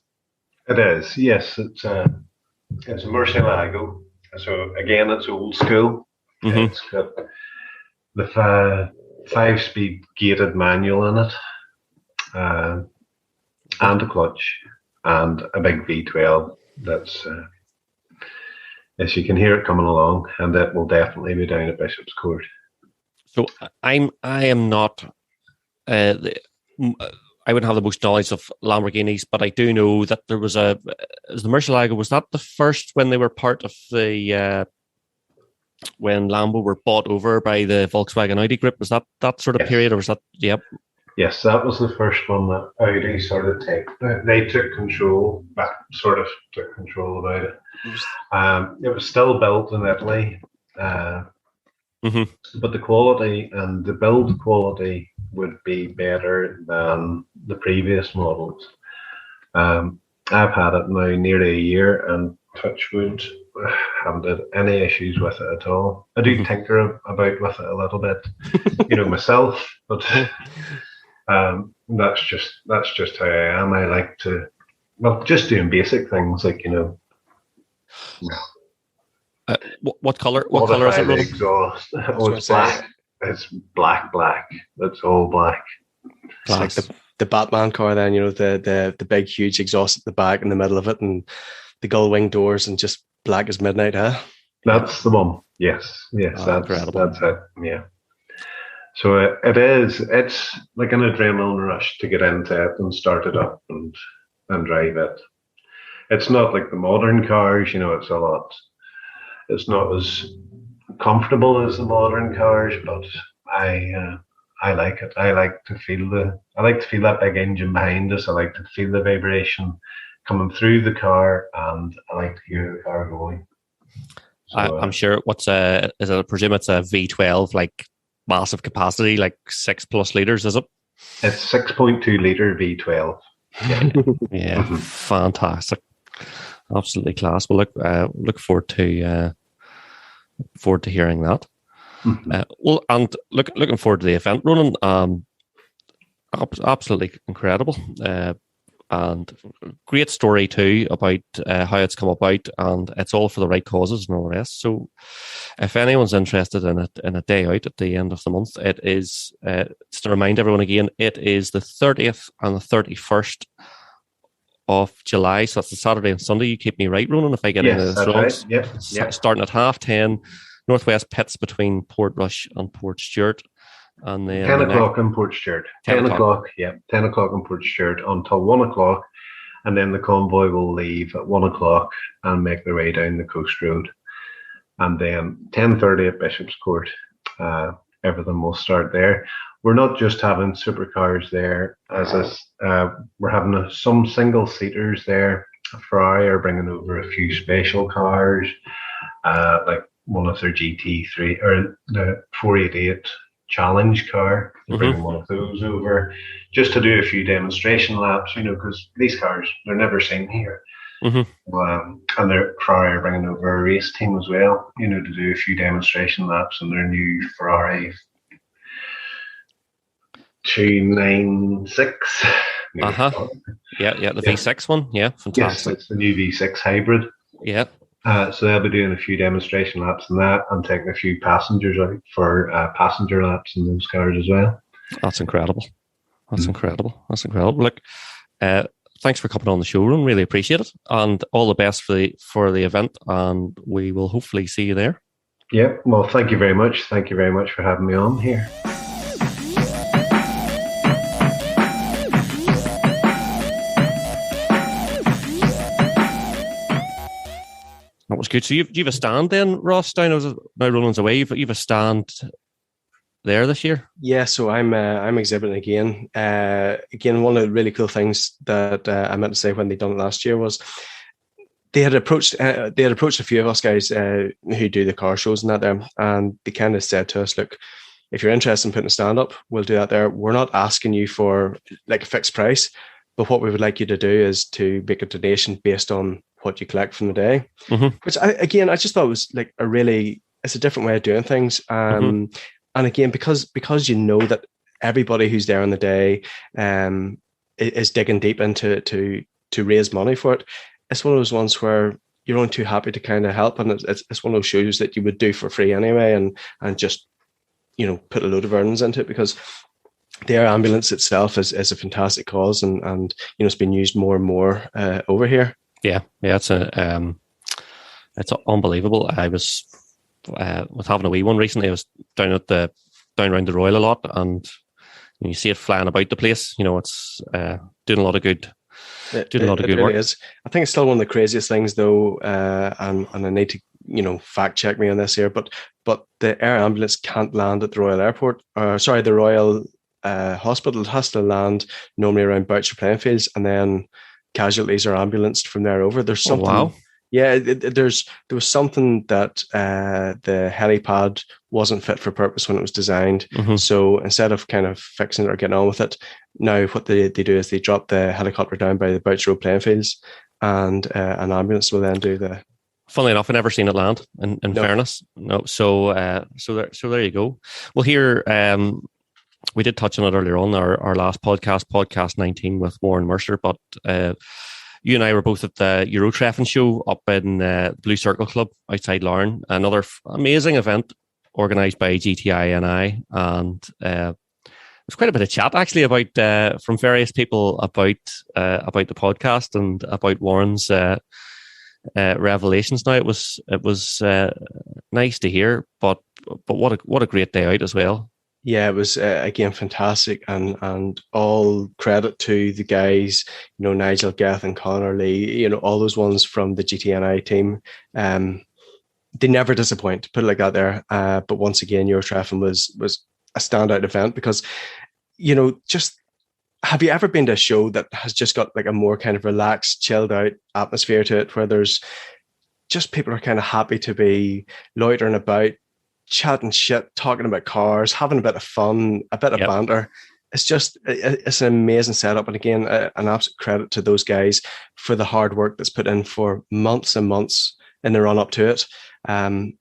It is, yes. It's a Murcielago. So again, it's old school. Mm-hmm. It's got the 5-speed gated manual in it, and a clutch, and a big V12. That's yes, you can hear it coming along, and it will definitely be down at Bishopscourt. So I am not. I wouldn't have the most knowledge of Lamborghinis, but I do know that there was the Murcielago. Was that the first when they were part of the when Lambo were bought over by the Volkswagen Audi group? Was that sort of period, or was that? Yep. Yes, that was the first one that Audi sort of they took control, about it. It was still built in Italy, but the quality and the build quality would be better than the previous models. I've had it now nearly a year, and touch wood, haven't had any issues with it at all. I do tinker about with it a little bit, myself, but that's just how I am. I like to, just doing basic things like, what color? What color is it? Exhaust. It's black. It's black. It's all black. It's like the Batman car. Then the big huge exhaust at the back in the middle of it, and the gull wing doors, and just black as midnight. Huh? That's the one. Yes. That's it. Yeah. So it is. It's like an adrenaline rush to get into it and start it up and drive it. It's not like the modern cars. It's a lot. It's not as comfortable as the modern cars, but I like it. I like to feel that big engine behind us. I like to feel the vibration coming through the car, and I like to hear the car going. So, I'm sure. I presume it's a V12, like massive capacity, like 6+ liters, is it? It's 6.2 liter V12. Yeah, fantastic, absolutely class. Well, look forward to hearing that. Well, and looking forward to the event, Ronan. Absolutely incredible. And great story too about how it's come about, and it's all for the right causes and all the rest. So, if anyone's interested in a day out at the end of the month, it is just to remind everyone again, it is the 30th and the 31st of July. So that's the Saturday and Sunday. You keep me right, Ronan, if I get into this wrong. Right. Yep. Starting at 10:30, Northwest Pits between Portrush and Portstuart. And then 10 o'clock in Portstuart. 10 o'clock, yeah. 10 o'clock in Portstuart until 1 o'clock. And then the convoy will leave at 1 o'clock and make their way down the coast road. And then 10:30 at Bishopscourt. Everything will start there. We're not just having supercars there. We're having some single-seaters there. Fry are bringing over a few special cars, like one of their GT3 or the 488 Challenge car. They're bringing one of those over just to do a few demonstration laps, because these cars, they're never seen here. And they're Ferrari are bringing over a race team as well, to do a few demonstration laps on their new Ferrari 296. Yeah, the V6 one. Yeah, fantastic. Yes, it's the new V6 hybrid. Yeah. So they'll be doing a few demonstration laps on that and taking a few passengers out for passenger laps in those cars as well. That's incredible. That's incredible. Look, thanks for coming on the showroom. Really appreciate it, and all the best for the event. And we will hopefully see you there. Yeah. Well, thank you very much. Thank you very much for having me on here. That was good. So you have a stand then, Ross, down as now Ronan's away. You've a stand there this year. Yeah, so I'm exhibiting again. Again, one of the really cool things that I meant to say when they done it last year was they had approached a few of us guys who do the car shows and that there, and they kind of said to us, look, if you're interested in putting a stand up, we'll do that there. We're not asking you for like a fixed price, but what we would like you to do is to make a donation based on what you collect from the day, which I just thought was like it's a different way of doing things. And again, because that everybody who's there on the day is digging deep into to raise money for it, it's one of those ones where you're only too happy to kind of help, and it's one of those shows that you would do for free anyway, and just put a load of earnings into it, because the air ambulance itself is a fantastic cause, and it's been used more and more over here. Yeah, it's unbelievable. I was having a wee one recently. I was down around the Royal a lot, and you see it flying about the place. It's doing a lot of good. Doing a lot of good work. Is. I think it's still one of the craziest things, though, and I need to fact check me on this here, but the air ambulance can't land at the Royal Airport. The Royal Hospital. It has to land normally around Boucher playing fields, and then casualties are ambulanced from there over. There's something. Oh, wow. Yeah, there was something that the helipad wasn't fit for purpose when it was designed. So instead of kind of fixing it or getting on with it, now what they do is they drop the helicopter down by the Boucher Road playing fields, and an ambulance will then do the. Funnily enough, I've never seen it land. In fairness, no. So there you go. Well, here we did touch on it earlier on our last podcast 19 with Warren Mercer, but you and I were both at the Eurotreffin show up in Blue Circle Club outside Larne, another amazing event organised by GTI NI, and there was quite a bit of chat actually about from various people about the podcast and about Warren's revelations. Now it was nice to hear, but what a great day out as well. Yeah, it was again fantastic, and all credit to the guys, Nigel, Gath, and Connor Lee, all those ones from the GTNI team. They never disappoint, put it like that there. But once again, Eurotreffin was a standout event because, just have you ever been to a show that has just got like a more kind of relaxed, chilled out atmosphere to it, where there's just people are kind of happy to be loitering about, chatting shit, talking about cars, having a bit of fun, a bit of banter. it's an amazing setup. And again, an absolute credit to those guys for the hard work that's put in for months and months in the run up to it. And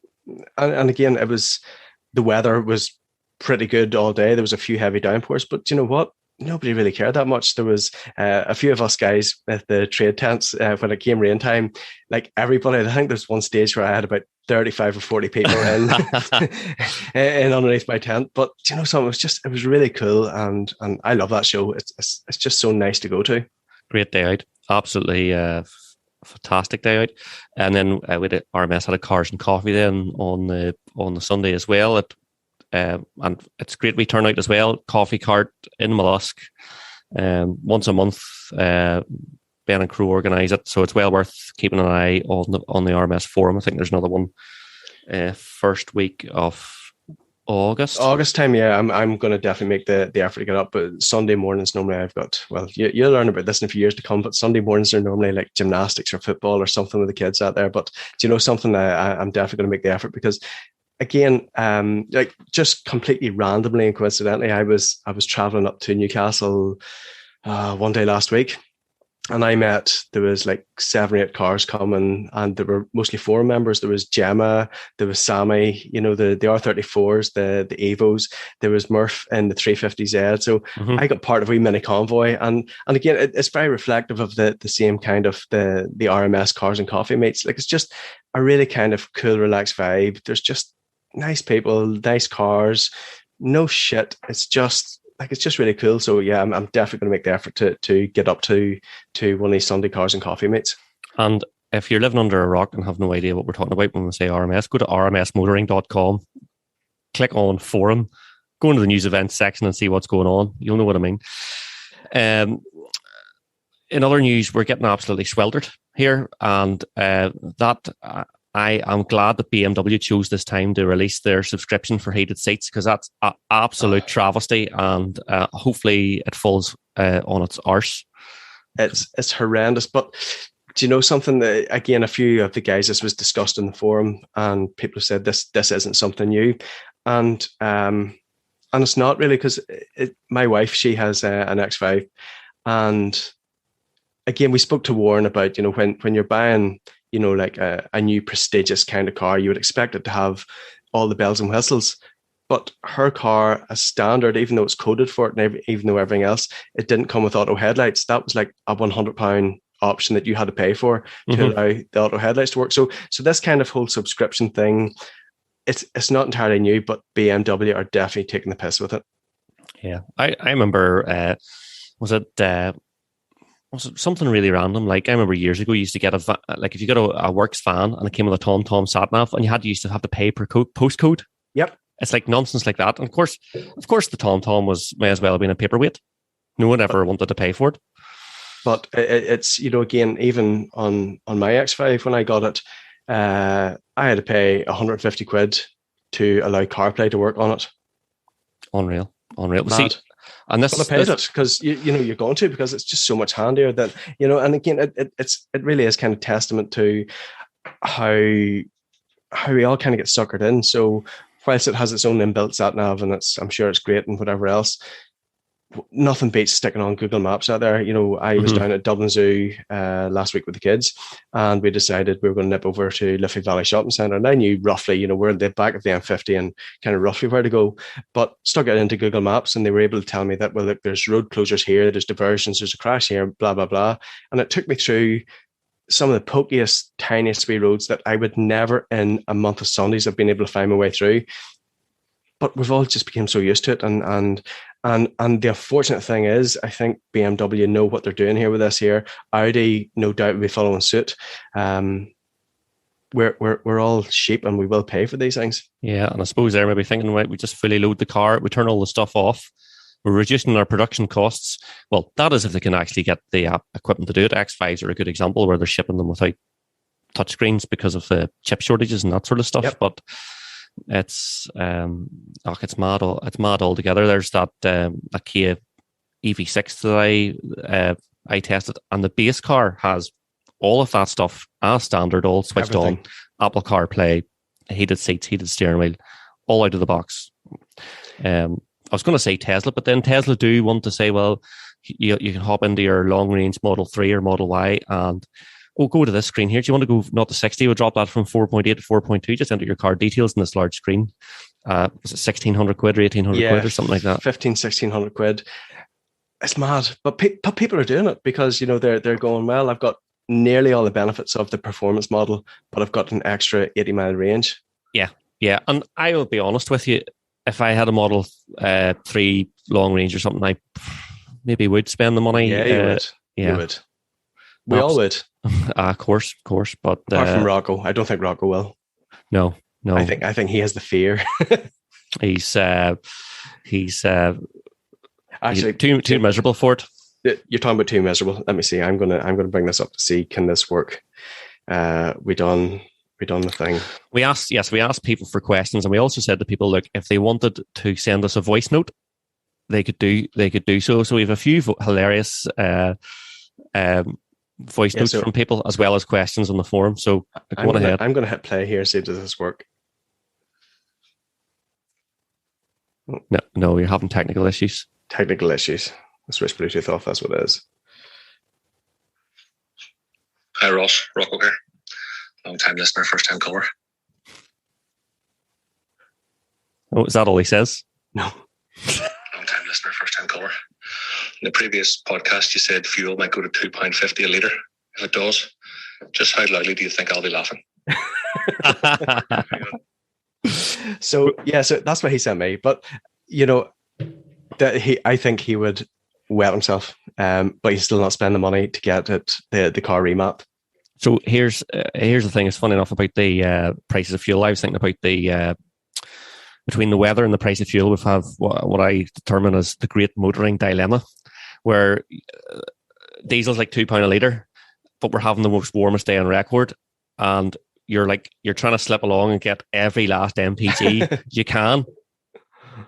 again, the weather was pretty good all day. There was a few heavy downpours, but you know what? Nobody really cared that much. There was a few of us guys at the trade tents when it came rain time. Like everybody, I think there's one stage where I had about 35 or 40 people in underneath my tent. But you know, something, it was really cool, and I love that show. It's just so nice to go to. Great day out, absolutely fantastic day out. And then we did RMS had a cars and coffee then on the Sunday as well. And it's great we turn out as well. Coffee cart in Mollusk once a month. Ben and crew organise it, so it's well worth keeping an eye on the RMS forum. I think there's another one first week of August. August time, yeah. I'm going to definitely make the effort to get up. But Sunday mornings normally I've got. Well, you'll learn about this in a few years to come. But Sunday mornings are normally like gymnastics or football or something with the kids out there. But do you know something? I'm definitely going to make the effort because. Again, like just completely randomly and coincidentally, I was traveling up to Newcastle one day last week, and there was like 7 or 8 cars coming, and there were mostly forum members. There was Gemma, there was Sammy, you know, the R34s, the Evos. There was Murph and the 350Z. So I got part of a wee mini convoy, and again, it's very reflective of the same kind of the RMS cars and coffee mates. Like it's just a really kind of cool, relaxed vibe. There's just nice people, nice cars, no shit. It's just really cool. So yeah, I'm definitely going to make the effort to get up to one of these Sunday cars and coffee mates. And if you're living under a rock and have no idea what we're talking about when we say RMS, go to rmsmotoring.com, click on forum, go into the news events section and see what's going on. You'll know what I mean. In other news, we're getting absolutely sweltered here, and I am glad that BMW chose this time to release their subscription for heated seats, because that's an absolute travesty, and hopefully it falls on its arse. It's horrendous. But do you know something? That, again, a few of the guys, this was discussed in the forum, and people have said this isn't something new, and it's not really, because my wife, she has an X5, and again, we spoke to Warren about, you know, when you're buying, you know, like a new prestigious kind of car, you would expect it to have all the bells and whistles. But her car, as standard, even though it's coded for it, and even though everything else, it didn't come with auto headlights. That was like a £100 option that you had to pay for to allow the auto headlights to work. So this kind of whole subscription thing, it's not entirely new, but BMW are definitely taking the piss with it. Yeah, I remember. Was it something really random? Like I remember years ago, you used to get if you got a Works van and it came with a TomTom sat nav, and you used to have to pay per postcode. Yep, it's like nonsense like that. And of course, the TomTom may as well have been a paperweight. No one ever wanted to pay for it. But it's, you know, again, even on my X5 when I got it, I had to pay 150 quid to allow CarPlay to work on it. Unreal. See, and I paid it because you know you're going to, because it's just so much handier than, you know. And again, it really is kind of testament to how we all kind of get suckered in. So whilst it has its own inbuilt sat nav, and I'm sure it's great and whatever else, nothing beats sticking on Google Maps out there. You know, I was down at Dublin Zoo last week with the kids, and we decided we were going to nip over to Liffey Valley Shopping Centre. And I knew roughly, you know, we're at the back of the M50 and kind of roughly where to go, but stuck it into Google Maps, and they were able to tell me that, well, look, there's road closures here, there's diversions, there's a crash here, blah, blah, blah. And it took me through some of the pokiest, tiniest wee roads that I would never in a month of Sundays have been able to find my way through. But we've all just become so used to it, and the unfortunate thing is, I think BMW know what they're doing here with this here. Audi, no doubt, will be following suit. We're all sheep, and we will pay for these things. Yeah, and I suppose they're maybe thinking, right, we just fully load the car, we turn all the stuff off, we're reducing our production costs. Well, that is if they can actually get the equipment to do it. X5s are a good example where they're shipping them without touchscreens because of the chip shortages and that sort of stuff. Yep. But it's mad altogether. There's that Kia EV6 that I tested, and the base car has all of that stuff as standard, all switched on, Apple CarPlay, heated seats, heated steering wheel, all out of the box. I was going to say Tesla, but then Tesla do want to say, well, you can hop into your long range Model 3 or Model Y and go to this screen here. Do you want to go not to 60? We'll drop that from 4.8 to 4.2. Just enter your car details in this large screen. Was it 1,600 quid or 1,800 quid or something like that? 1,600 quid. It's mad, but people are doing it because, they're going, well, I've got nearly all the benefits of the performance model, but I've got an extra 80-mile range. Yeah. And I will be honest with you, if I had a Model 3 long range or something, I maybe would spend the money. Yeah, you would. Yeah. You would. We all would. Of course. But apart from Rocco, I don't think Rocco will. No. I think he has the fear. he's actually too miserable for it. You're talking about too miserable. Let me see. I'm gonna bring this up to see, can this work? We done the thing. We asked people for questions, and we also said to people, look, if they wanted to send us a voice note, they could do so. So we have a few hilarious voice notes from people, as well as questions on the forum. So go ahead. I'm going to hit play here. See, does this work? No, you're having technical issues. I switch Bluetooth off. That's what it is. Hi, Ross. Rocco here. Long-time listener, first-time caller. Oh, is that all he says? No. Long-time listener, first-time caller. In the previous podcast, you said fuel might go to £2.50 a litre. If it does, just how loudly do you think I'll be laughing? So that's what he sent me. But I think he would wet himself, but he's still not spending the money to get the car remap. So here's the thing. It's funny enough about the prices of fuel. I was thinking about the between the weather and the price of fuel. We have what I determine as the great motoring dilemma, where diesel's like £2 a litre, but we're having the most warmest day on record, and you're trying to slip along and get every last MPG you can,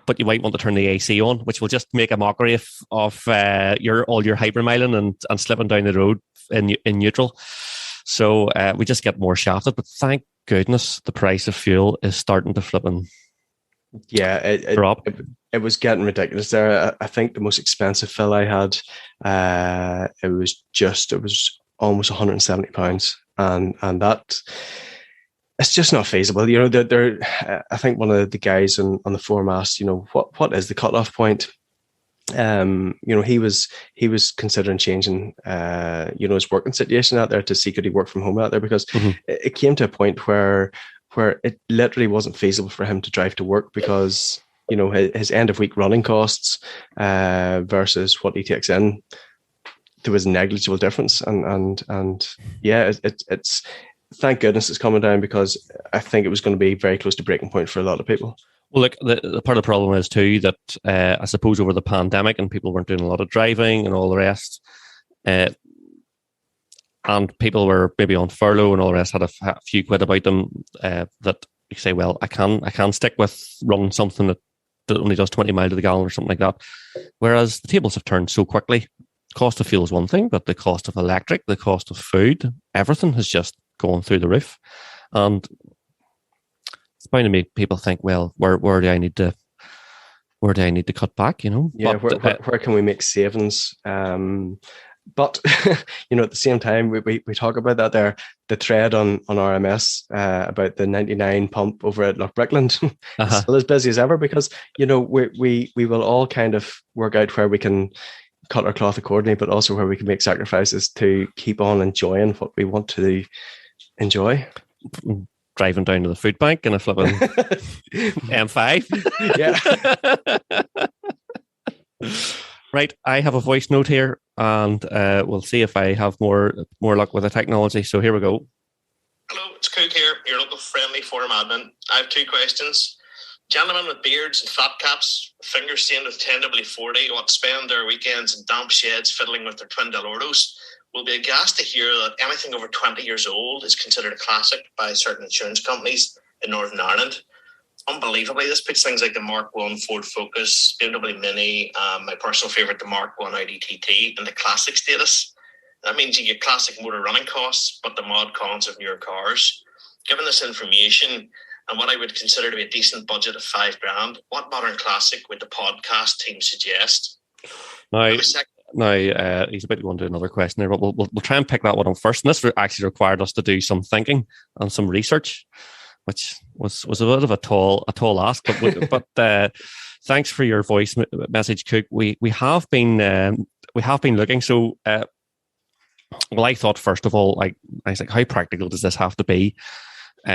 but you might want to turn the AC on, which will just make a mockery of all your hypermiling and slipping down the road in neutral. So we just get more shafted. But thank goodness the price of fuel is starting to flipping. Yeah, drop. It was getting ridiculous there. I think the most expensive fill I had, it was almost £170, and that. It's just not feasible. I think one of the guys on the forum asked, what is the cutoff point? He was considering changing, his working situation out there to see could he work from home out there, because it came to a point where it literally wasn't feasible for him to drive to work because, his end of week running costs versus what he takes in, there was a negligible difference. And yeah, it's thank goodness it's coming down, because I think it was going to be very close to breaking point for a lot of people. Well, look, the part of the problem is too that I suppose over the pandemic and people weren't doing a lot of driving and all the rest, and people were maybe on furlough and all the rest, had a few quid about them that you say, well, I can stick with running something that only does 20 miles to the gallon or something like that. Whereas the tables have turned so quickly. Cost of fuel is one thing, but the cost of electric, the cost of food, everything has just gone through the roof. And it's bound to make people think, well, where do I need to cut back, Yeah, but, where can we make savings? But at the same time, we talk about that there, the thread on RMS about the 99 pump over at Loch Brickland, still as busy as ever, because we will all kind of work out where we can cut our cloth accordingly, but also where we can make sacrifices to keep on enjoying what we want to enjoy. Driving down to the food bank in a flipping M5. Yeah. Right, I have a voice note here, and we'll see if I have more luck with the technology. So here we go. Hello, it's Cook here, your local friendly forum admin. I have two questions. Gentlemen with beards and flat caps, fingers stained with 10W40, want to spend their weekends in damp sheds fiddling with their twin Delordos, will be aghast to hear that anything over 20 years old is considered a classic by certain insurance companies in Northern Ireland. Unbelievably, this puts things like the Mark 1 Ford Focus, BMW Mini, my personal favourite, the Mark 1 Audi TT, in the classic status. That means you get classic motor running costs, but the mod cons of newer cars. Given this information, and what I would consider to be a decent budget of $5,000, what modern classic would the podcast team suggest? Now, he's about to go into another question there, but we'll try and pick that one up first. And this actually required us to do some thinking and some research, which was a bit of a tall ask. But thanks for your voice message, Cook. We have been looking. So, I thought first of all, I was like, how practical does this have to be?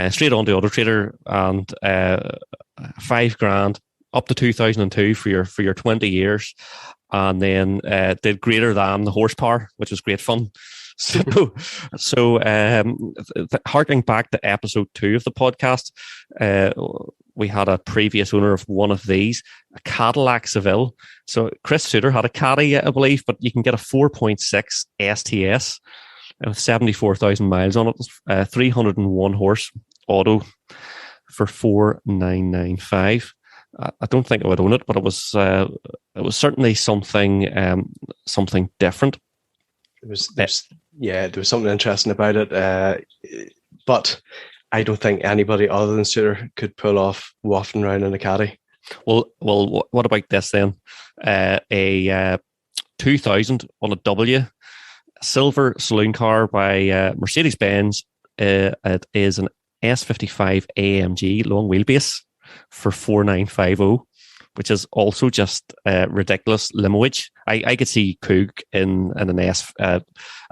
Straight on to Auto Trader, and $5,000 up to 2002 for your 20 years. And then did greater than the horsepower, which was great fun. So harking back to episode 2 of the podcast, we had a previous owner of one of these, a Cadillac Seville. So Chris Suter had a Caddy, I believe, but you can get a 4.6 STS with 74,000 miles on it, 301 horse auto for $4,995. I don't think I would own it, but it was certainly something different. There was something interesting about it, but I don't think anybody other than Suter could pull off wafting around in a caddy. Well, what about this then? A 2000 on a W, silver saloon car by Mercedes-Benz. It is an S55 AMG long wheelbase for $4,950, which is also just ridiculous limoage. I could see Coog in an a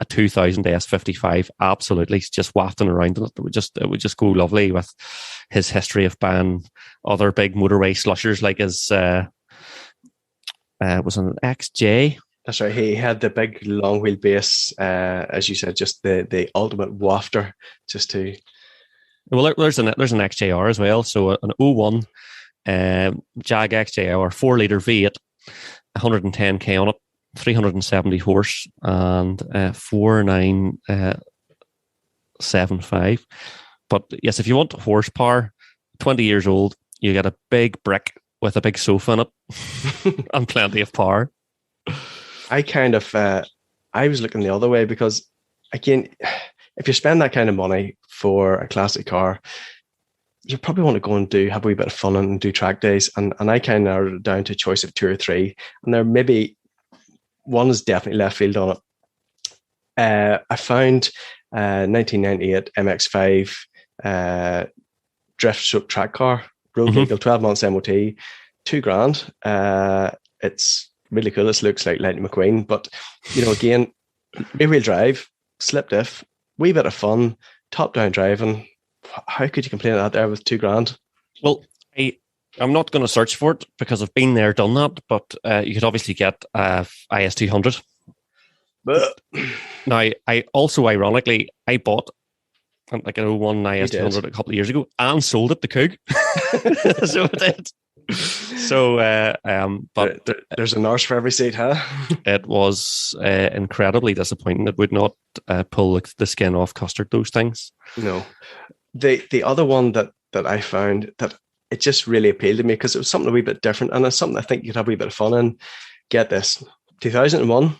2000 S55 absolutely just wafting around in it. It would just go lovely with his history of banning other big motorway slushers like his was an XJ. That's right. He had the big long wheelbase, as you said, just the ultimate wafter. Well, there's an XJR as well. So an 01 Jag XJR 4-litre V8, 110k on it, 370 horse, and 4,975. But yes, if you want horsepower, 20 years old, you get a big brick with a big sofa in it and plenty of power. I was looking the other way because, again, if you spend that kind of money for a classic car, you probably want to go and have a wee bit of fun and do track days. And I kind of narrowed it down to a choice of 2 or 3. And there maybe one is definitely left field on it. I found 1998 MX-5 drift track car, road legal, 12 months MOT, $2,000. It's really cool. This looks like Lightning McQueen, but again, rear-wheel drive, slip diff, wee bit of fun, top-down driving. How could you complain about that there with $2,000? Well, I'm not going to search for it because I've been there, done that. But you could obviously get IS200. Now, I also ironically bought like an 01 IS200 a couple of years ago and sold it to Coog. So I did. So, but there's a nurse for every seat, huh? It was incredibly disappointing. It would not pull the skin off custard, those things. No. The other one that I found that it just really appealed to me because it was something a wee bit different, and it's something I think you could have a wee bit of fun in. Get this, 2001,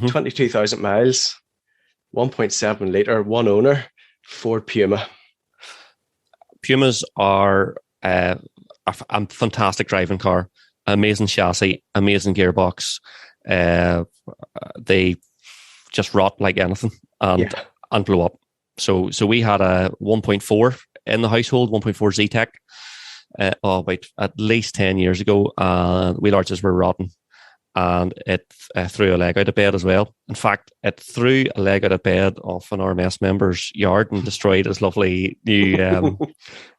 22,000 miles, 1.7 litre, one owner, Ford Puma. Pumas are a fantastic driving car, amazing chassis, amazing gearbox. They just rot like anything and blow up. So we had a 1.4 in the household, 1.4 Z-Tech, about at least 10 years ago. Wheel arches were rotten, and it threw a leg out of bed as well. In fact, it threw a leg out of bed off an RMS member's yard and destroyed his lovely new.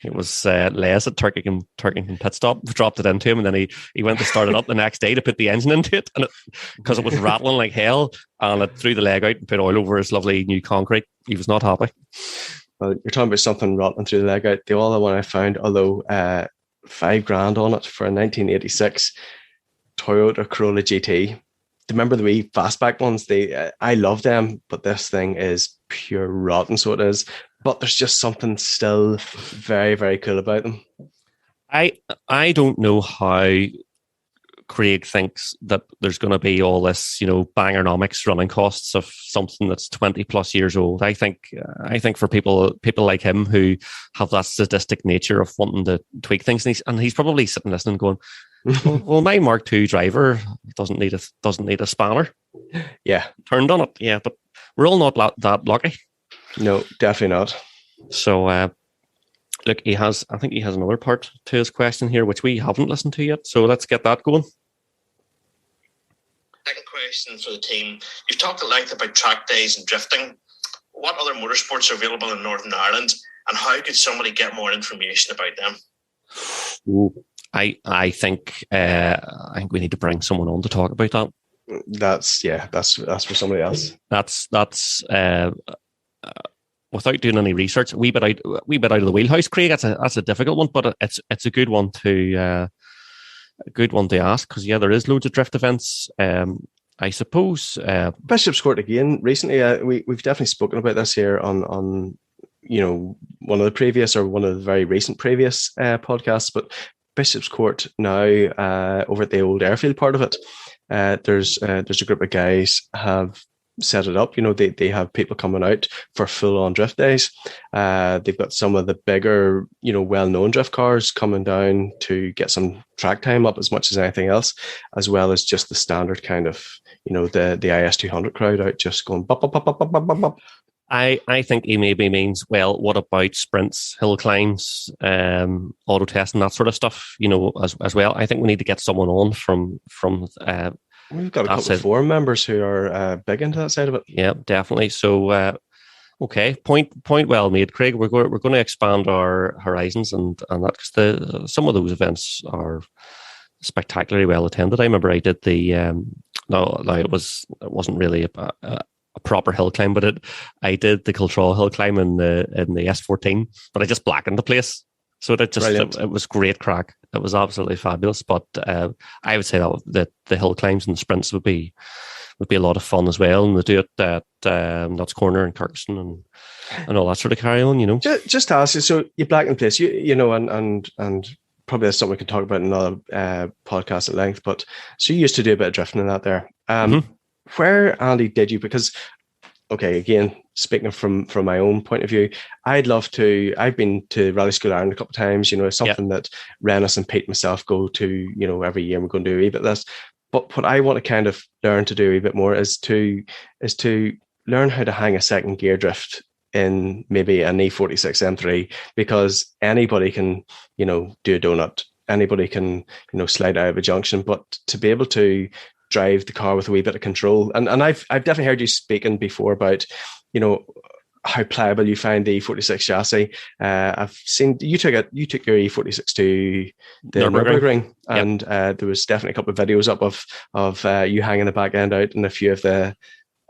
It was Les at Turkington Pit Stop, dropped it into him, and then he went to start it up the next day to put the engine into it, and because it was rattling like hell, and it threw the leg out and put oil over his lovely new concrete. He was not happy. Well, you're talking about something rotten through the leg out. The other one I found, although $5,000 on it for a 1986 Toyota Corolla GT. Remember the wee fastback ones? I love them, but this thing is pure rotten, so it is. But there's just something still very, very cool about them. I don't know how Craig thinks that there's going to be all this, bangernomics running costs of something that's 20 plus years old. I think for people like him who have that sadistic nature of wanting to tweak things, and he's probably sitting listening, going, "Well, my Mark II driver doesn't need a spanner." Yeah, turned on it. Yeah, but we're all not that lucky. No, definitely not. So, look, I think he has another part to his question here, which we haven't listened to yet. So let's get that going. Second question for the team. You've talked at length about track days and drifting. What other motorsports are available in Northern Ireland, and how could somebody get more information about them? Ooh, I think we need to bring someone on to talk about that. That's for somebody else. That's without doing any research, a wee bit out of the wheelhouse, Craig. That's a difficult one, but it's a good one to ask, because there is loads of drift events. I suppose Bishopscourt again recently. We've definitely spoken about this here on one of the previous, or one of the very recent previous podcasts. But Bishopscourt now, over at the old airfield part of it, there's a group of guys have set it up. They have people coming out for full-on drift days. They've got some of the bigger, well-known drift cars coming down to get some track time up as much as anything else, as well as just the standard kind of, the IS200 crowd out just going bop, bop, bop, bop, bop, bop, bop. I think he maybe means, well, what about sprints, hill climbs, auto testing, that sort of stuff, as well. I think we need to get someone on from we've got a couple of forum members who are big into that side of it. Yeah, definitely. So, okay, point well made, Craig. We're going to expand our horizons, and that, because some of those events are spectacularly well attended. I remember I did the it wasn't really a proper hill climb, but I did the Kiltraw hill climb in the S14, but I just blackened the place. So it was great crack. It was absolutely fabulous. But I would say that the hill climbs and the sprints would be a lot of fun as well. And they do it at Nuts Corner and Kirkstone and all that sort of carry on. Just to ask you, so you blacken the place, and probably that's something we can talk about in another podcast at length. But so you used to do a bit of drifting in that there. Where, Andy, did you? Because, okay, again, speaking from my own point of view, I've been to Rally School Ireland a couple of times, something that Rennis and Pete and myself go to, every year, and we're going to do a wee bit of this. But what I want to kind of learn to do a wee bit more is to learn how to hang a second gear drift in maybe an E46 M3, because anybody can, do a donut. Anybody can, slide out of a junction, but to be able to drive the car with a wee bit of control. And I've definitely heard you speaking before about, how pliable you find the E46 chassis. I've seen you took your E46 to the Nürburgring, and there was definitely a couple of videos up of you hanging the back end out in a few of the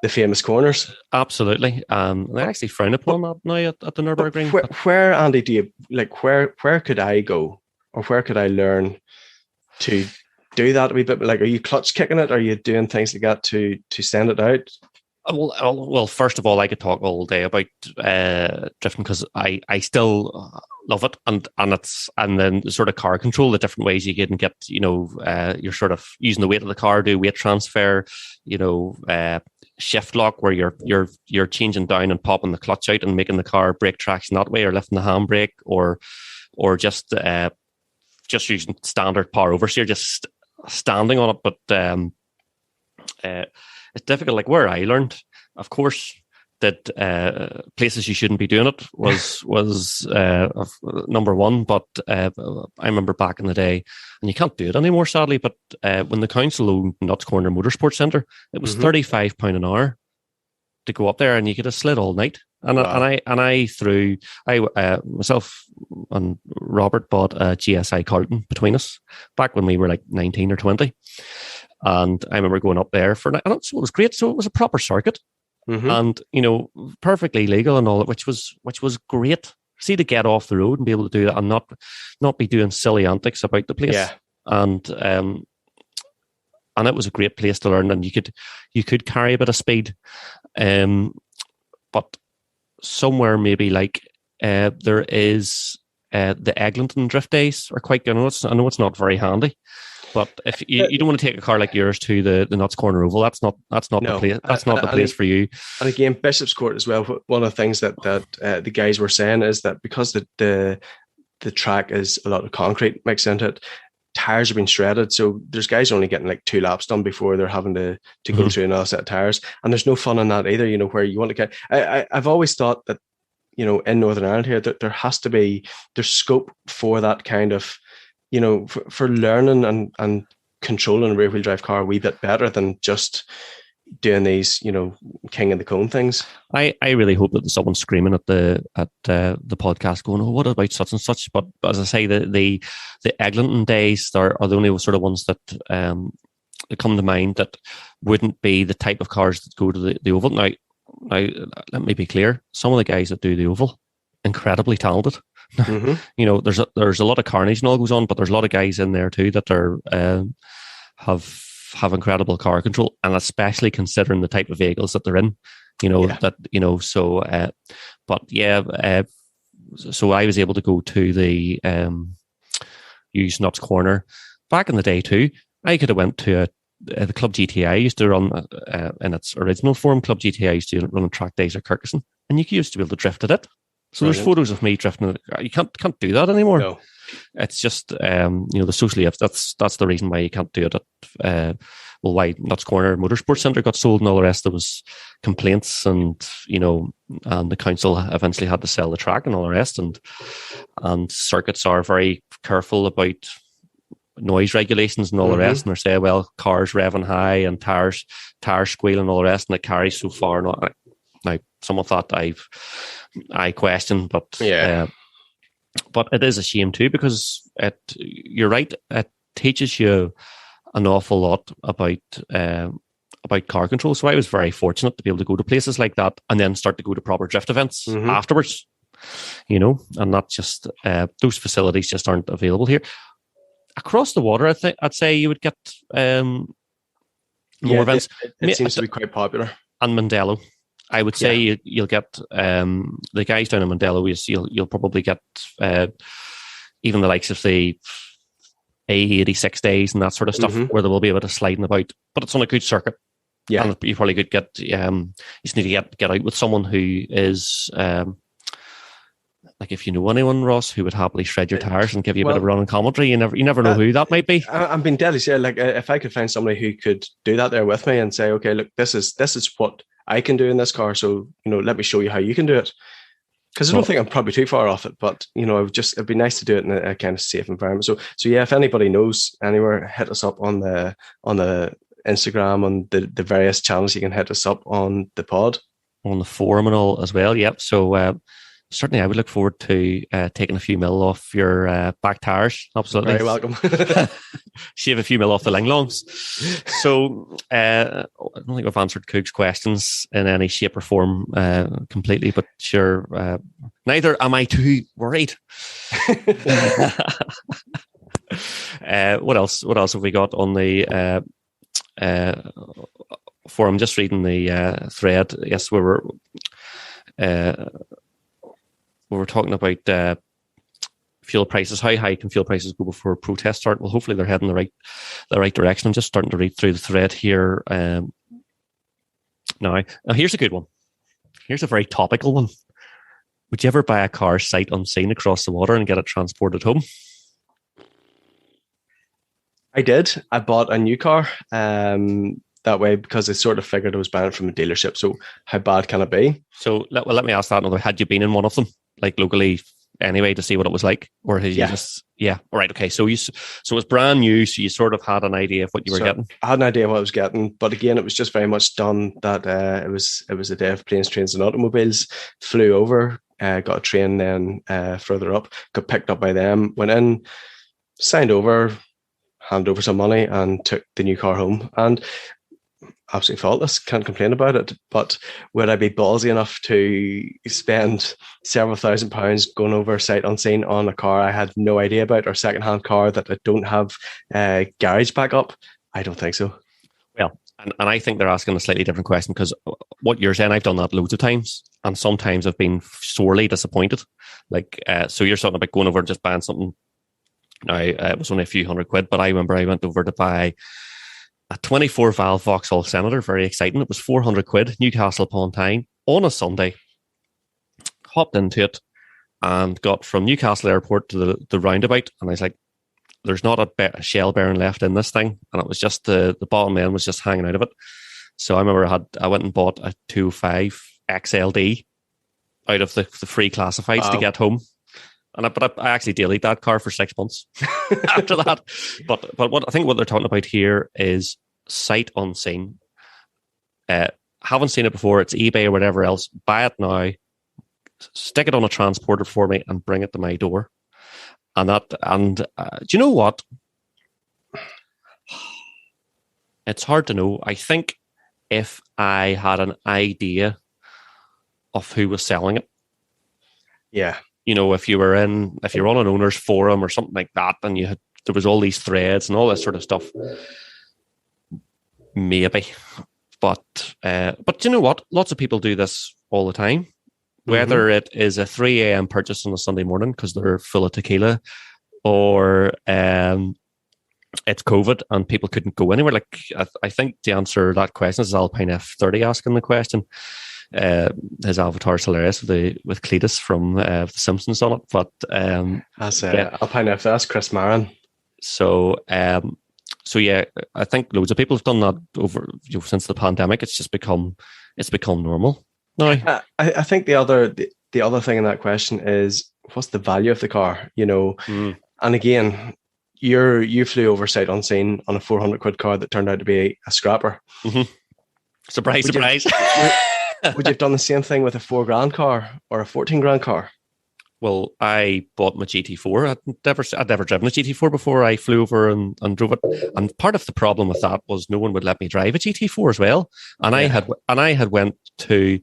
famous corners. Absolutely. They actually frown upon that now at the Nürburgring. Where, Andy, do you where could I go, or where could I learn to do that a wee bit? Like, are you clutch kicking it? Are you doing things like that to send it out? Well, first of all, I could talk all day about drifting, because I still love it, and then the sort of car control, the different ways you can get, you're sort of using the weight of the car, do weight transfer, shift lock, where you're changing down and popping the clutch out and making the car brake traction that way, or lifting the handbrake, or just using standard power oversteer, just standing on it. But it's difficult. Like, where I learned, of course, that places you shouldn't be doing it was number one. But I remember back in the day, and you can't do it anymore, sadly, but when the council owned Nuts Corner Motorsports Centre, it was £35 an hour to go up there, and you could have slid all night. And wow. I myself and Robert bought a GSI Carlton between us back when we were like 19 or 20. And I remember going up there and it was great. So it was a proper circuit, and perfectly legal and all that, which was great. See, to get off the road and be able to do that, and not be doing silly antics about the place. Yeah. And it was a great place to learn, and you could carry a bit of speed, but somewhere maybe like there is the Eglinton drift days are quite good. I know it's not very handy, But if you don't want to take a car like yours to the Nuts Corner Oval, that's not the place. That's not the place for you. And again, Bishopscourt as well. One of the things that the guys were saying is that because the track is a lot of concrete mixed into it, tires have been shredded. So there's guys only getting like 2 laps done before they're having to go through another set of tires. And there's no fun in that either, where you want to get... I've always thought that, in Northern Ireland here, that there has to be... There's scope for that kind of, for learning and controlling a rear-wheel drive car a wee bit better than just doing these, king of the cone things. I really hope that someone's screaming at the podcast going, "Oh, what about such and such?" But as I say, the Eglinton days are the only sort of ones that come to mind that wouldn't be the type of cars that go to the Oval. Now, let me be clear: some of the guys that do the Oval, incredibly talented. Mm-hmm. There's a lot of carnage and all goes on, but there's a lot of guys in there too that are have incredible car control, and especially considering the type of vehicles that they're in. So I was able to go to the used Nuts Corner back in the day too. I could have went to the Club GTA used to run in its original form. Club GTA used to run on track days at Kirkuson, and you used to be able to drift at it. So there's photos of me drifting. You can't do that anymore. No. It's just the socially. That's the reason why you can't do it at why Nuts Corner Motorsports Centre got sold and all the rest. There was complaints, and and the council eventually had to sell the track and all the rest. And circuits are very careful about noise regulations and all the rest. And they say, well, cars revving high and tires squealing and all the rest, and it carries so far. Now, some of that I question, but but it is a shame too, because you're right, it teaches you an awful lot about car control. So I was very fortunate to be able to go to places like that and then start to go to proper drift events afterwards, and not just those facilities just aren't available here. Across the water, I'd say you would get more events. It seems to be quite popular. And Mondello. I would say you'll get the guys down in Mondello. You'll probably get even the likes of the A86 days and that sort of stuff, where they will be able to sliding about. But it's on a good circuit. Yeah, and you probably could get. You just need to get out with someone who is like, if you know anyone, Ross, who would happily shred your tires and give you a bit of running commentary. You never know who that might be. I'm being deadly serious. Like, if I could find somebody who could do that there with me and say, okay, look, this is what I can do in this car, so let me show you how you can do it. Because I don't think I'm probably too far off it, but it'd be nice to do it in a kind of safe environment. So yeah, if anybody knows anywhere, hit us up on the Instagram, on the various channels. You can hit us up on the pod, on the forum and all as well. Yep. So certainly, I would look forward to taking a few mil off your back tires. Absolutely. Very welcome. Shave a few mil off the Linglongs. So I don't think I've answered Coog's questions in any shape or form completely, but sure, neither am I too worried. What else have we got on the forum? Just reading the thread. Yes, we were talking about fuel prices. How high can fuel prices go before protests start? Well, hopefully they're heading the right direction. I'm just starting to read through the thread here now. Here's a good one. Here's a very topical one. Would you ever buy a car sight unseen across the water and get it transported home? I did. I bought a new car that way because I sort of figured I was buying it from a dealership. So how bad can it be? So let me ask that another. Had you been in one of them, like locally anyway, to see what it was like? Or had you just... Yeah. All right. Okay. So it was brand new. So you sort of had an idea of what you were getting. I had an idea of what I was getting, but again, it was just very much done that it was a day of planes, trains and automobiles. Flew over, got a train then further up, got picked up by them, went in, signed over, handed over some money and took the new car home. And absolutely faultless, can't complain about it. But would I be ballsy enough to spend several £1,000s going over sight unseen on a car I had no idea about, or second-hand car that I don't have garage backup? I don't think so. Well, and I think they're asking a slightly different question, because what you're saying, I've done that loads of times, and sometimes I've been sorely disappointed. Like, so you're talking about going over and just buying something Now, it was only a few £100, but I remember I went over to buy a 24 valve Vauxhall Senator, very exciting. It was £400, Newcastle upon Tyne, on a Sunday. Hopped into it and got from Newcastle Airport to the roundabout, and I was like, there's not a shell bearing left in this thing, and it was just the bottom end was just hanging out of it. So I remember I went and bought a 205 XLD out of the free classifieds to get home. But I actually deleted that car for 6 months after that. But what I think what they're talking about here is sight unseen. Haven't seen it before. It's eBay or whatever else. Buy it now, stick it on a transporter for me, and bring it to my door. Do you know what? It's hard to know. I think if I had an idea of who was selling it, yeah. If you're on an owner's forum or something like that, and there was all these threads and all this sort of stuff, maybe. But you know what? Lots of people do this all the time. Whether it is a 3 a.m. purchase on a Sunday morning because they're full of tequila, or it's COVID and people couldn't go anywhere. Like I think to answer that question is Alpine F30 asking the question. His avatar's hilarious with Cletus from The Simpsons on it. But that's Alpine F. That's Chris Marin. So yeah, I think loads of people have done that over since the pandemic. It's become normal. No, I think the other thing in that question is what's the value of the car, And again, you flew over sight unseen on a £400 car that turned out to be a scrapper. Mm-hmm. Surprise! Would you have done the same thing with a £4,000 car or a £14,000 car? Well, I bought my GT4. I'd never driven a GT4 before. I flew over and drove it. And part of the problem with that was no one would let me drive a GT4 as well. And I had went to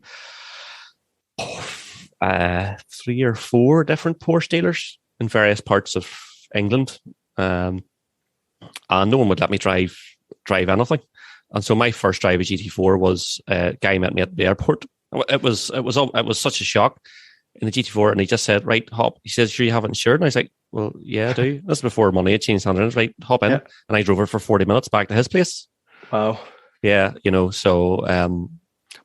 3 or 4 different Porsche dealers in various parts of England, and no one would let me drive anything. And so my first drive of GT4 was a guy met me at the airport. It was such a shock in the GT4, and he just said, "Right, hop." He says, "Sure, you have it insured?" And I was like, "Well, yeah, I do." This is before money had changed hands. Right, hop in, and I drove it for 40 minutes back to his place. Wow. Yeah, So,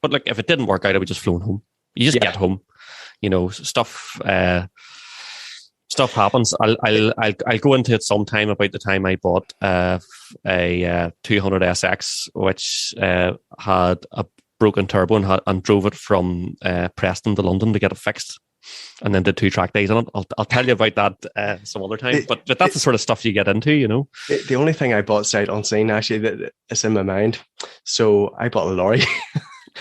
but like, if it didn't work out, I would just flown home. You just get home, Stuff happens. I'll go into it sometime about the time I bought a 200 SX, which had a broken turbo and drove it from Preston to London to get it fixed, and then did 2 track days on it. I'll tell you about that some other time. But that's the sort of stuff you get into, The only thing I bought sight unseen actually that is in my mind. So I bought a lorry.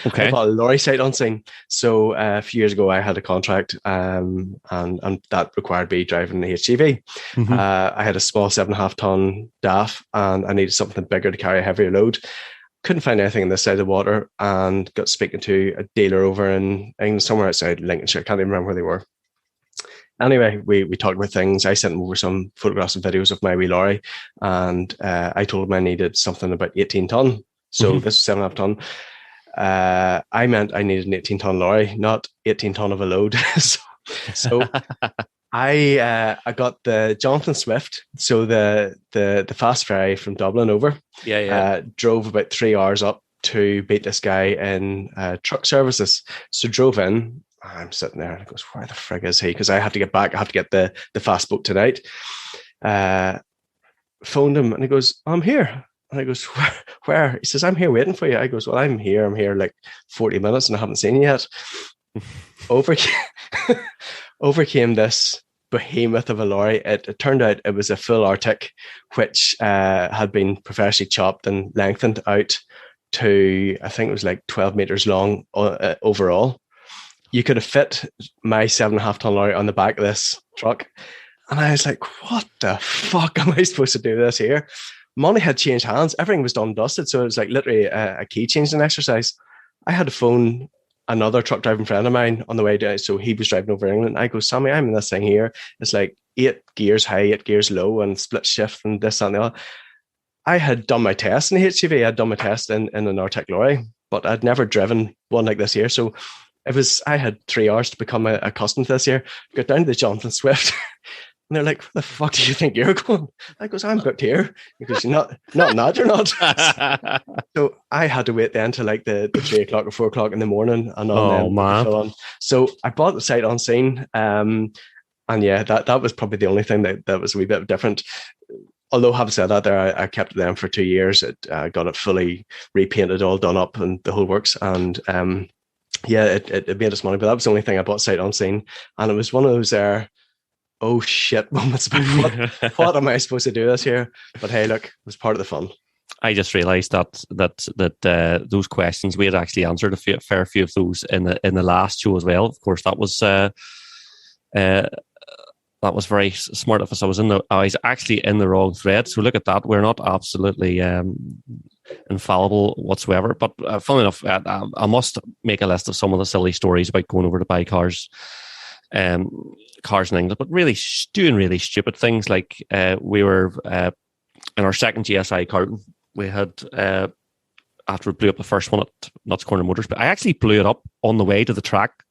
Okay. I bought a lorry sight unseen. So a few years ago, I had a contract, and that required me driving the HGV. Mm-hmm. I had a small 7.5 ton DAF, and I needed something bigger to carry a heavier load. Couldn't find anything on this side of the water, and got speaking to a dealer over in England, somewhere outside Lincolnshire. I can't even remember where they were. Anyway, we talked about things. I sent him over some photographs and videos of my wee lorry, and I told him I needed something about 18 ton. So this was 7.5 ton. I meant I needed an 18-ton lorry, not 18 ton of a load. so I got the Jonathan Swift, so the fast ferry from Dublin over. Drove about 3 hours up to beat this guy in truck services. So drove in. I'm sitting there and I goes, where the frig is he? Because I have to get back. I have to get the fast boat tonight. Phoned him and he goes, I'm here. And I goes, where? He says, I'm here waiting for you. I goes, well, I'm here like 40 minutes and I haven't seen you yet. Overcame this behemoth of a lorry. It turned out it was a full Arctic, which had been professionally chopped and lengthened out to, I think it was like 12 meters long overall. You could have fit my 7.5 ton lorry on the back of this truck. And I was like, what the fuck am I supposed to do this here? Money had changed hands. Everything was done and dusted. So it was like literally a key changing exercise. I had to phone another truck driving friend of mine on the way down. So he was driving over England. I go, Sammy, I'm in this thing here. It's like 8 gears high, 8 gears low, and split shift and this and the other. I had done my test in the HGV. I'd done my test in an Arctic lorry, but I'd never driven one like this here. So I had 3 hours to become accustomed to this here. Got down to the Jonathan Swift. And they're like, where the fuck do you think you're going? I goes, I'm booked here. Because you're not you're not. So I had to wait then till like the 3 o'clock or 4 o'clock in the morning and on man. So I bought the sight unseen. And yeah, that was probably the only thing that was a wee bit different. Although having said that, I kept it then for 2 years. Got it fully repainted, all done up, and the whole works. And it made us money. But that was the only thing I bought sight unseen. And it was one of those oh shit moments about what am I supposed to do this year? But hey, look, it was part of the fun. I just realised that those questions we had actually answered a fair few of those in the last show as well. Of course, that was very smart of us. I was actually in the wrong thread. So look at that. We're not absolutely infallible whatsoever. But funnily enough, I must make a list of some of the silly stories about going over to buy cars in England, but really doing really stupid things. Like we were in our second GSI Carlton. We had after we blew up the first one at Nuts Corner Motors, but I actually blew it up on the way to the track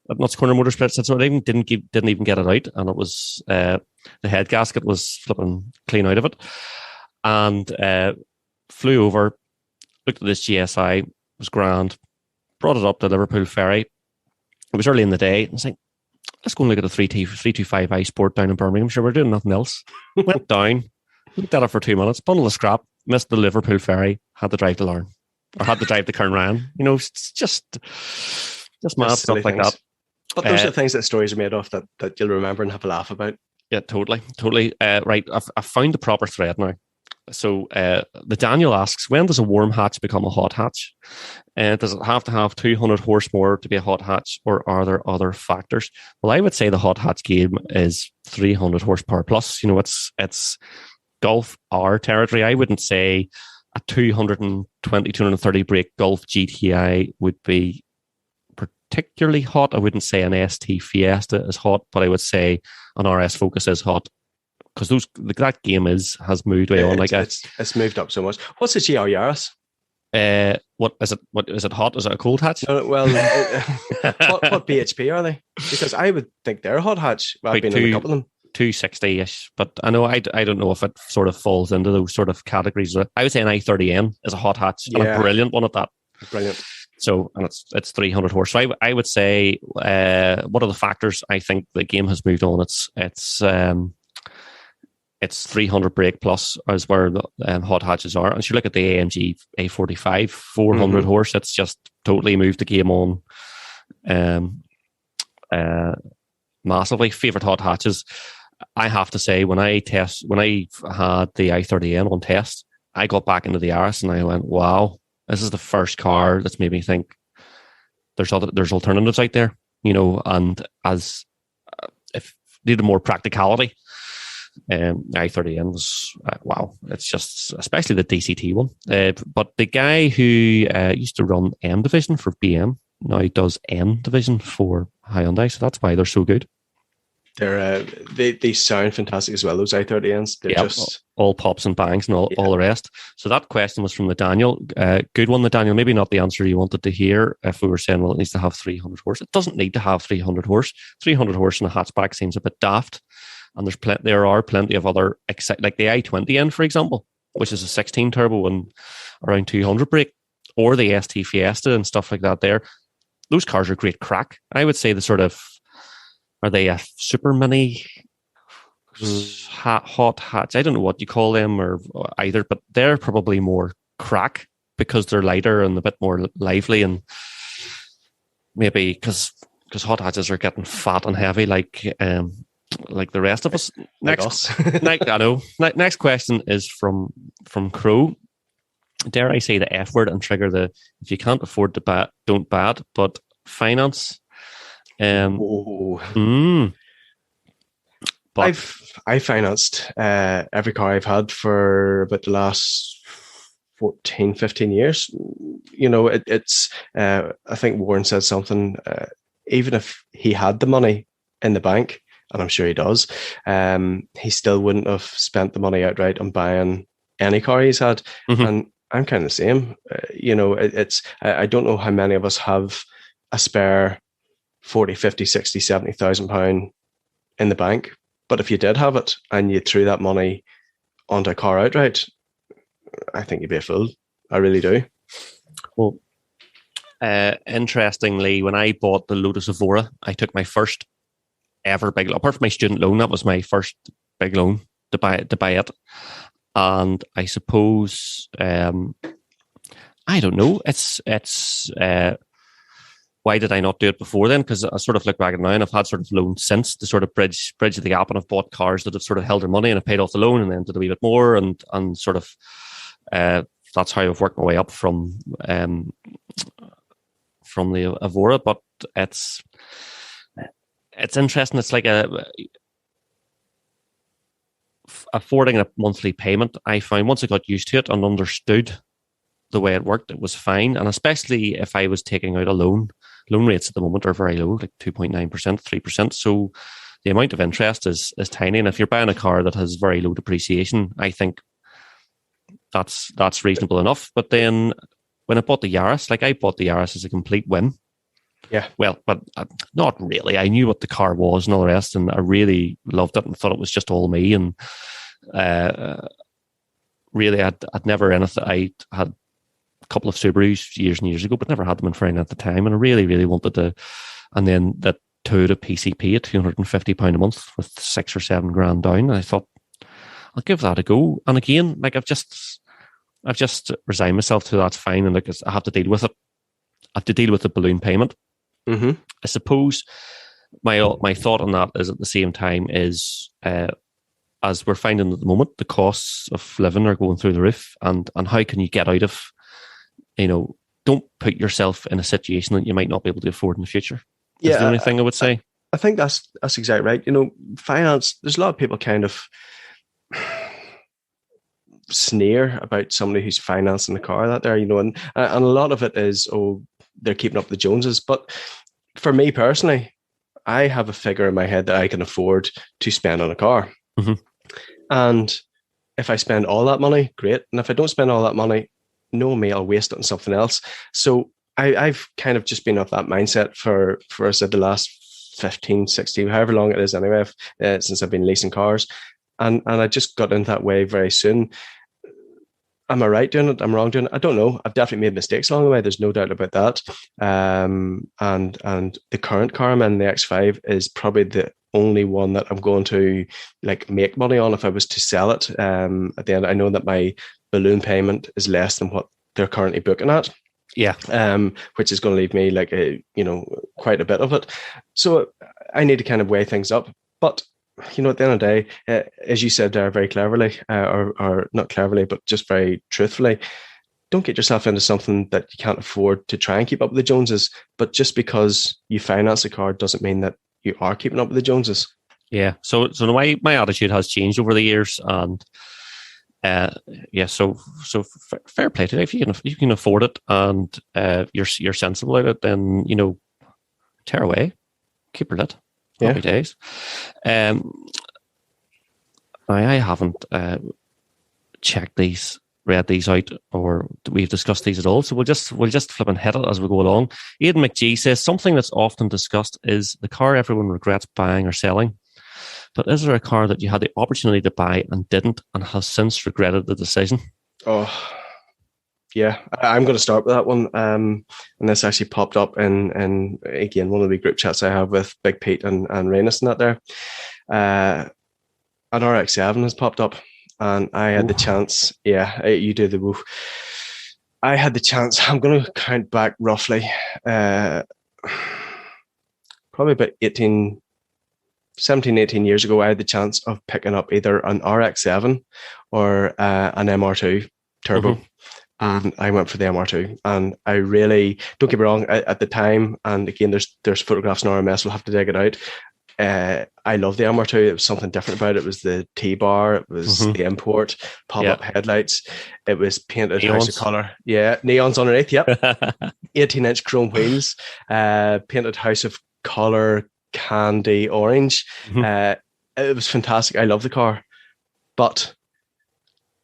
at Nuts Corner Motors. So I didn't even get it out, and it was the head gasket was flipping clean out of it, and flew over, looked at this GSI, was grand, brought it up to Liverpool Ferry. It was early in the day. I was like, let's go and look at the 325 I Sport down in Birmingham. Sure, we're doing nothing else. Went down, looked at it for 2 minutes, bundle of scrap, missed the Liverpool Ferry, had to drive to Larne, or had to drive to Kern. It's just mad stuff like that. But those are the things that stories are made of that you'll remember and have a laugh about. Yeah, totally. Right, I've found the proper thread now. So the Daniel asks, when does a warm hatch become a hot hatch? Does it have to have 200 horse more to be a hot hatch, or are there other factors? Well, I would say the hot hatch game is 300 horsepower plus. It's Golf R territory. I wouldn't say a 220, 230 brake Golf GTI would be particularly hot. I wouldn't say an ST Fiesta is hot, but I would say an RS Focus is hot. Because that game has moved way on. It's moved up so much. What's the GR Yaris? What is it hot? Is it a cold hatch? What BHP are they? Because I would think they're a hot hatch. I've been in a couple of them. 260-ish, but I know I don't know if it sort of falls into those sort of categories. I would say an i30N is a hot hatch, and a brilliant one at that. Brilliant. So, and it's 300 horse. So I would say, what are the factors? I think the game has moved on. It's 300 brake plus is where the hot hatches are. And if you look at the AMG A45, 400 horse, it's just totally moved the game on massively. Favorite hot hatches, I have to say, when I had the i30N on test, I got back into the RS and I went, wow, this is the first car that's made me think there's alternatives out there, and as if needed more practicality. i30N was wow. It's just, especially the DCT one. But the guy who used to run M division for BM now does N division for Hyundai, so that's why they're so good. They sound fantastic as well. Those i30Ns, they're just all pops and bangs and all the rest. So that question was from the Daniel. Good one, the Daniel. Maybe not the answer you wanted to hear. If we were saying, well, it needs to have 300 horse, it doesn't need to have 300 horse. 300 horse in a hatchback seems a bit daft. And there are plenty of other, like the i20N, for example, which is a 16 turbo and around 200 brake, or the ST Fiesta and stuff like that. Those cars are great crack. I would say are they a super mini hot hatch? I don't know what you call them or either, but they're probably more crack because they're lighter and a bit more lively, and maybe because hot hatches are getting fat and heavy like the rest of us. Next question is from Crow. Dare I say the F word and trigger the if you can't afford to don't bad, but finance. But I financed every car I've had for about the last 14, 15 years. It's I think Warren said something, even if he had the money in the bank, and I'm sure he does, he still wouldn't have spent the money outright on buying any car he's had. And I'm kind of the same. I don't know how many of us have a spare 40, 50, 60, 70,000 pound in the bank. But if you did have it and you threw that money onto a car outright, I think you'd be a fool. I really do. Well, interestingly, when I bought the Lotus Evora, I took my first ever big loan. Apart from my student loan, that was my first big loan to buy it. And I suppose, I don't know. It's why did I not do it before then? Because I sort of look back at it now, and I've had sort of loans since to sort of bridge the gap, and I've bought cars that have sort of held their money, and I've paid off the loan, and then did a wee bit more, and sort of that's how I've worked my way up from the Evora. But it's interesting. It's like affording a monthly payment. I found once I got used to it and understood the way it worked, it was fine. And especially if I was taking out a loan rates at the moment are very low, like 2.9%, 3%. So the amount of interest is tiny. And if you're buying a car that has very low depreciation, I think that's reasonable enough. But then when I bought the Yaris, I bought the Yaris as a complete whim. Yeah. Well, but not really. I knew what the car was and all the rest, and I really loved it and thought it was just all me. And really, I'd never anything. I had a couple of Subarus years and years ago, but never had them in front at the time. And I really, really wanted to. And then that Toyota PCP at £250 a month with 6 or 7 grand down. And I thought, I'll give that a go. And again, I've just resigned myself to that's fine. And I have to deal with it. I have to deal with the balloon payment. Mm-hmm. I suppose my thought on that is at the same time is as we're finding at the moment, the costs of living are going through the roof, and how can you get out of, don't put yourself in a situation that you might not be able to afford in the future. That's the only thing I would say. I think that's exactly right. Finance, there's a lot of people kind of sneer about somebody who's financing a car that there, and a lot of it is, they're keeping up the Joneses. But for me personally, I have a figure in my head that I can afford to spend on a car. Mm-hmm. And if I spend all that money, great. And if I don't spend all that money, no me, I'll waste it on something else. So I've kind of just been of that mindset for us at the last 15, 16, however long it is anyway, since I've been leasing cars. And I just got into that way very soon. Am I right doing it? Am I wrong doing it? I don't know. I've definitely made mistakes along the way. There's no doubt about that. And the current car I'm in, the X5, is probably the only one that I'm going to make money on if I was to sell it. At the end, I know that my balloon payment is less than what they're currently booking at. Yeah. Which is going to leave me quite a bit of it. So I need to kind of weigh things up. But at the end of the day, as you said there very cleverly, or not cleverly, but just very truthfully, don't get yourself into something that you can't afford to try and keep up with the Joneses. But just because you finance a car doesn't mean that you are keeping up with the Joneses. Yeah. So my attitude has changed over the years, and so fair play to it. If you can afford it and you're sensible about it, then tear away, keep her lit. Happy days. I haven't read these out, or we've discussed these at all. So we'll just flip and hit it as we go along. Aidan McGee says something that's often discussed is the car everyone regrets buying or selling. But is there a car that you had the opportunity to buy and didn't, and has since regretted the decision? Oh, yeah. I'm going to start with that one. And this actually popped up in again, one of the group chats I have with Big Pete and Rainis and that there. An RX-7 has popped up, and I had the chance. Yeah, you do the woof. I had the chance. I'm going to count back roughly, probably about 17, 18 years ago. I had the chance of picking up either an RX-7 or an MR2 turbo. Mm-hmm. And I went for the MR2, and I really, don't get me wrong, at the time, and again, there's photographs in RMS, we'll have to dig it out. I love the MR2. It was something different about it. It was the T-bar, it was the import, pop-up headlights, it was painted neons. House of Colour. Yeah, neons underneath, yep. 18-inch chrome wheels, painted House of Colour, candy orange. It was fantastic. I love the car, but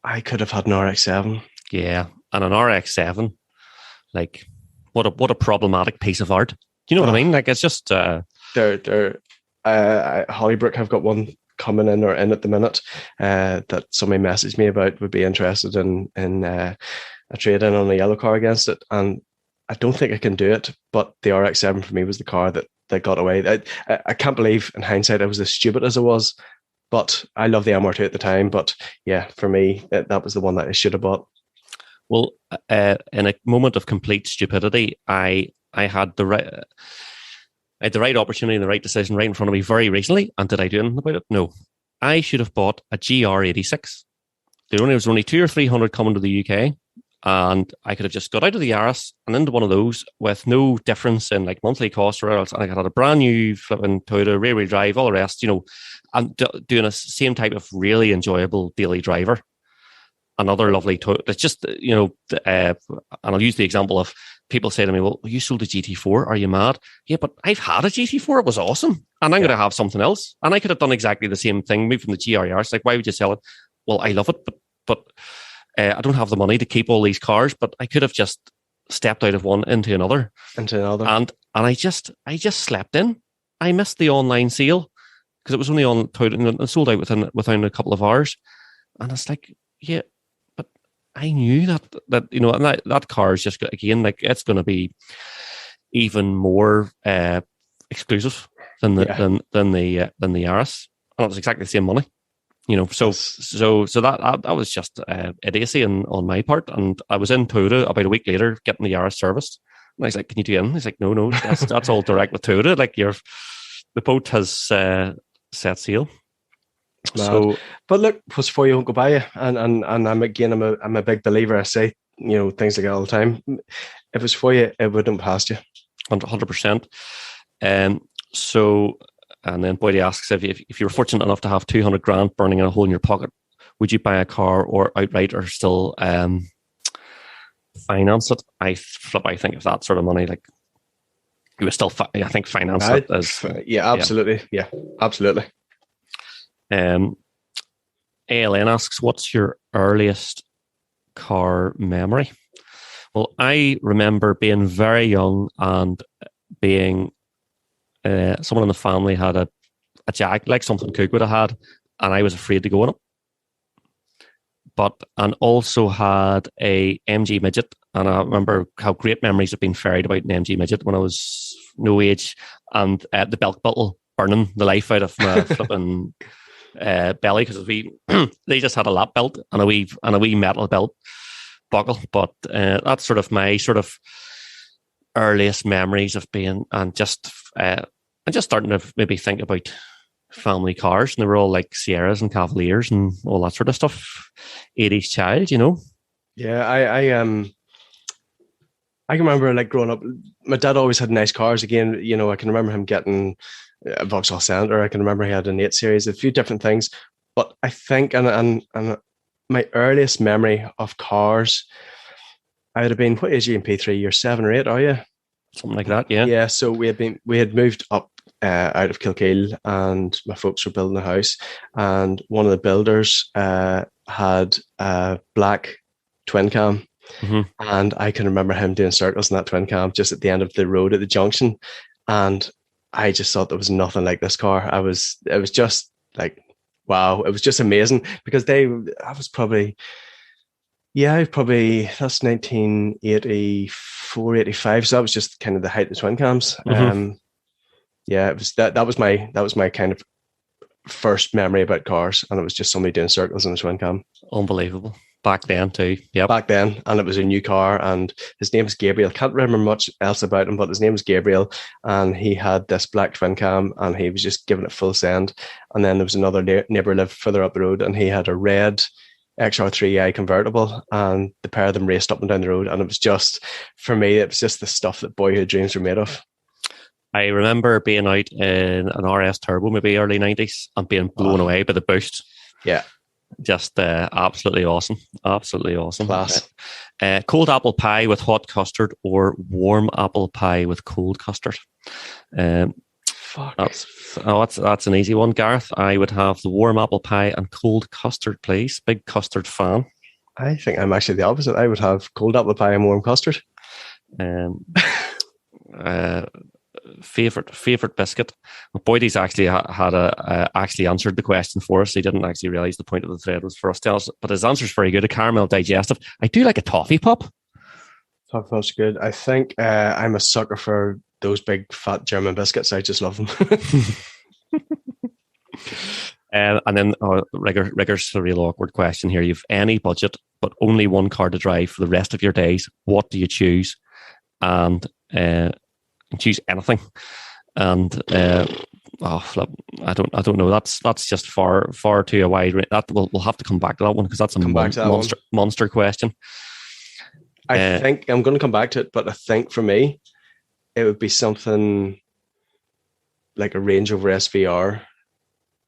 I could have had an RX-7. Yeah. And an RX-7, what a problematic piece of art. Do you know what I mean? It's just Hollybrook have got one coming in or in at the minute that somebody messaged me about would be interested in a trade-in on a yellow car against it. And I don't think I can do it, but the RX-7 for me was the car that got away. I can't believe in hindsight I was as stupid as I was, but I loved the MR2 at the time. But yeah, for me, that was the one that I should have bought. Well, in a moment of complete stupidity, I had the right opportunity and the right decision right in front of me very recently. And did I do anything about it? No. I should have bought a GR86. There was only 200 or 300 coming to the UK. And I could have just got out of the Yaris and into one of those with no difference in like monthly cost or else. And I had a brand new flipping Toyota rear-wheel drive, all the rest, and doing a same type of really enjoyable daily driver. Another lovely Toyota. It's just, and I'll use the example of people say to me, well, you sold a GT4. Are you mad? Yeah, but I've had a GT4. It was awesome. And I'm going to have something else. And I could have done exactly the same thing, maybe from the GR Yaris. Like, why would you sell it? Well, I love it, but I don't have the money to keep all these cars, but I could have just stepped out of one into another. And I just slept in. I missed the online sale because it was only on Toyota and it sold out within a couple of hours. And it's like, yeah, but I knew that and that car is just, again, like it's going to be even more exclusive than the Yaris. And it was exactly the same money. So that was just idiocy on my part. And I was in Toyota about a week later getting the Yaris serviced. And I was like, can you do in? He's like, no, that's all direct with Toyota. Like the boat has set sail. So, but look, what's for you won't go by you. And I'm a big believer. I say, things like that all the time. If it's for you, it wouldn't pass you. 100%. And then Boydie asks if you were fortunate enough to have 200 grand burning in a hole in your pocket, would you buy a car or outright or still finance it? I think if that sort of money, like you would still, finance it. Absolutely. Yeah, absolutely. ALN asks, what's your earliest car memory? Well, I remember being very young and being someone in the family had a Jag, like something Cook would have had, and I was afraid to go in it. And also had a MG Midget, and I remember how great memories have been ferried about an MG Midget when I was no age, and the belt buckle burning the life out of my flipping belly because they just had a lap belt and a wee metal belt buckle. But that's sort of my sort of earliest memories of being and just starting to maybe think about family cars, and they were all like Sierras and Cavaliers and all that sort of stuff. 80s child, Yeah, I can remember like growing up. My dad always had nice cars. Again, I can remember him getting a Vauxhall Senator. I can remember he had an 8 Series, a few different things. But I think, and my earliest memory of cars, I would have been, what age are you in P3? You're 7 or 8, are you? Something like that, yeah. Yeah, so we had moved up out of Kilkeel, and my folks were building a house, and one of the builders had a black twin cam, and I can remember him doing circles in that twin cam just at the end of the road at the junction, and I just thought there was nothing like this car. It was just like, wow, it was just amazing because that's 1984, 85. So that was just kind of the height of the twin cams. It was that was my kind of first memory about cars, and it was just somebody doing circles in a twin cam. Unbelievable. Back then too. Yeah. Back then, and it was a new car, and his name was Gabriel. Can't remember much else about him, but his name was Gabriel, and he had this black twin cam, and he was just giving it full send. And then there was another neighbour lived further up the road, and he had a red XR3i convertible, and the pair of them raced up and down the road, and it was just, for me, it was just the stuff that boyhood dreams were made of. I remember being out in an RS Turbo, maybe early 90s, and being blown away by the boost. Yeah. Just absolutely awesome. Absolutely awesome. Class. Cold apple pie with hot custard or warm apple pie with cold custard. Fuck. That's an easy one, Gareth. I would have the warm apple pie and cold custard, please. Big custard fan. I think I'm actually the opposite. I would have cold apple pie and warm custard. favorite biscuit. Boydie's actually actually answered the question for us. He didn't actually realize the point of the thread was for us to tell us, but his answer's very good. A caramel digestive. I do like a toffee pop. Toffee pop's good. I think I'm a sucker for those big fat German biscuits. I just love them. And then Rigger's a real awkward question here. You've any budget, but only one car to drive for the rest of your days. What do you choose? And choose anything. And I don't know. That's just far too a wide range. That we'll have to come back to that one because that's a monster question. I think I'm going to come back to it, but I think for me, it would be something like a Range Rover SVR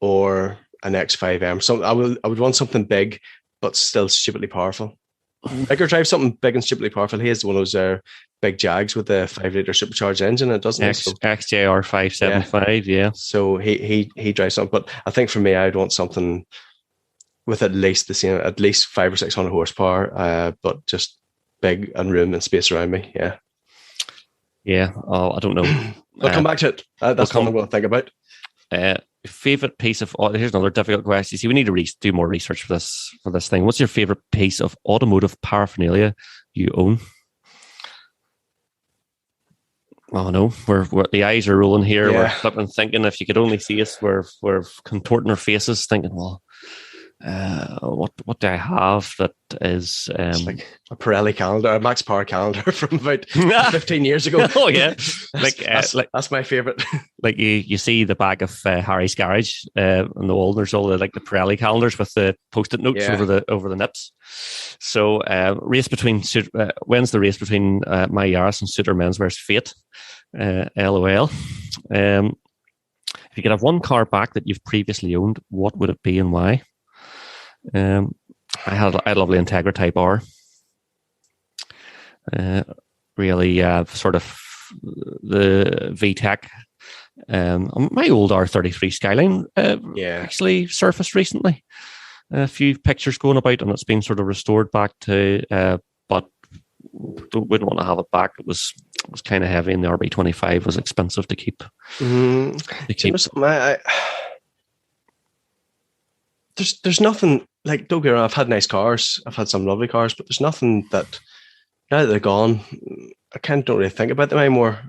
or an X5M. So I would want something big, but still stupidly powerful. Rigger drives something big and stupidly powerful. He has one of those big Jags with the 5-litre supercharged engine. It doesn't XJR 575. Yeah. So he drives something, but I think for me, I'd want something with at least 500 or 600 horsepower, but just big and room and space around me. Yeah. Yeah. Oh, I don't know. I'll come back to it. That's what I'm going to think about. Favorite piece of here's another difficult question. See, we need to do more research for this thing. What's your favorite piece of automotive paraphernalia you own? Oh no, we're the eyes are rolling here. Yeah. We're flipping, thinking if you could only see us, we're contorting our faces, thinking, well, what do I have that is it's like a Pirelli calendar, a Max Power calendar from about 15 years ago. Oh yeah, that's my favorite. Like you see the back of Harry's garage and the wall. There's all the Pirelli calendars with the post-it notes over the nips. So race between when's the race between my Yaris and Suter Menswear's Fate? LOL. If you could have one car back that you've previously owned, what would it be and why? I had a lovely Integra Type R. Really, sort of the VTEC. My old R33 Skyline actually surfaced recently. A few pictures going about, and it's been sort of restored back to. But wouldn't want to have it back. It was kind of heavy, and the RB25 was expensive to keep. There's nothing like, don't get me wrong, I've had nice cars, I've had some lovely cars, but there's nothing that now that they're gone, I kind of don't really think about them anymore.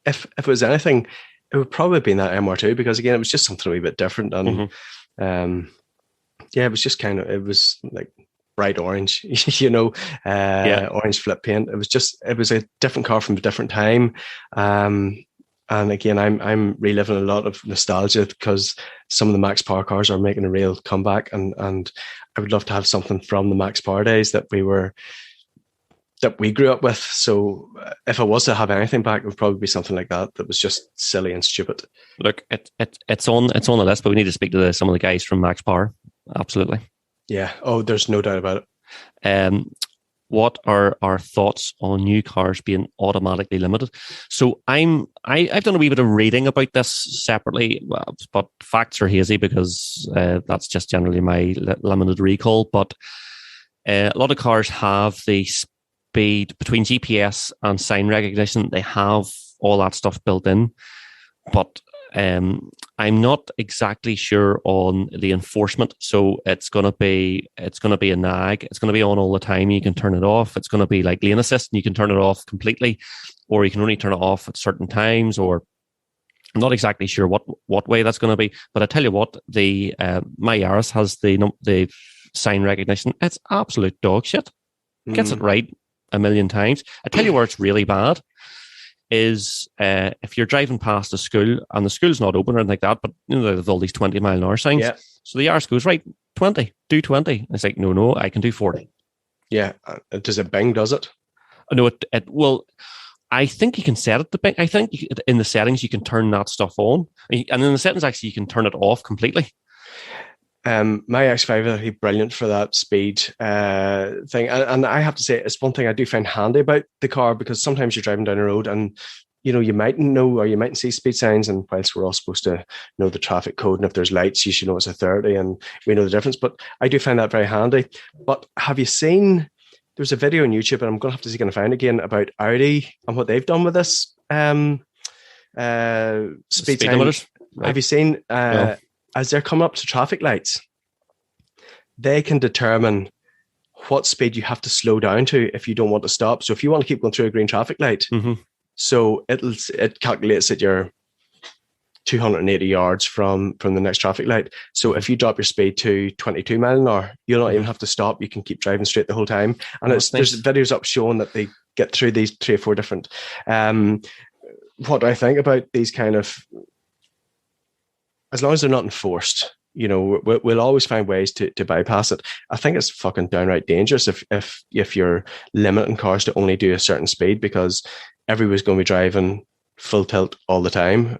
If it was anything, it would probably be that MR2 because again, it was just something a wee bit different, and it was just it was like bright orange, orange flip paint. It was a different car from a different time. And again, I'm reliving a lot of nostalgia because some of the Max Power cars are making a real comeback, and I would love to have something from the Max Power days that we grew up with. So if I was to have anything back, it would probably be something like that was just silly and stupid. Look, it's on the list, but we need to speak to some of the guys from Max Power. Absolutely. Yeah. Oh, there's no doubt about it. What are our thoughts on new cars being automatically limited? So I've done a wee bit of reading about this separately, but facts are hazy because that's just generally my limited recall. But a lot of cars have the speed between GPS and sign recognition. They have all that stuff built in, but I'm not exactly sure on the enforcement. So it's going to be a nag. It's going to be on all the time. You can turn it off. It's going to be like lane assist, and you can turn it off completely, or you can only turn it off at certain times. Or I'm not exactly sure what way that's going to be. But I tell you what, the my Yaris has the sign recognition. It's absolute dog shit. Gets it right a million times. I tell you where it's really bad is if you're driving past a school and the school's not open or anything like that, but there's all these 20-mile-an-hour signs. Yeah. So the Yaris goes, right, 20, do 20. It's like, no, I can do 40. Yeah. Does it bing, does it? No, well, I think you can set it to bing. I think in the settings you can turn that stuff on. And in the settings, actually, you can turn it off completely. My X5 is actually brilliant for that speed thing. And I have to say, it's one thing I do find handy about the car, because sometimes you're driving down the road and, you mightn't know, or you mightn't see speed signs. And whilst we're all supposed to know the traffic code, and if there's lights, you should know it's a 30 and we know the difference. But I do find that very handy. But have you seen, there's a video on YouTube, and I'm going to have to see if I can find it again, about Audi and what they've done with this speed speed time. limiters. Right. Have you seen as they're coming up to traffic lights, they can determine what speed you have to slow down to if you don't want to stop. So if you want to keep going through a green traffic light, so it calculates that you're 280 yards from the next traffic light. So if you drop your speed to 22 mile an hour, you'll not even have to stop. You can keep driving straight the whole time. And there's videos up showing that they get through these 3 or 4 different. What do I think about these kind of? As long as they're not enforced, we'll always find ways to bypass it. I think it's fucking downright dangerous if you're limiting cars to only do a certain speed, because everybody's going to be driving full tilt all the time,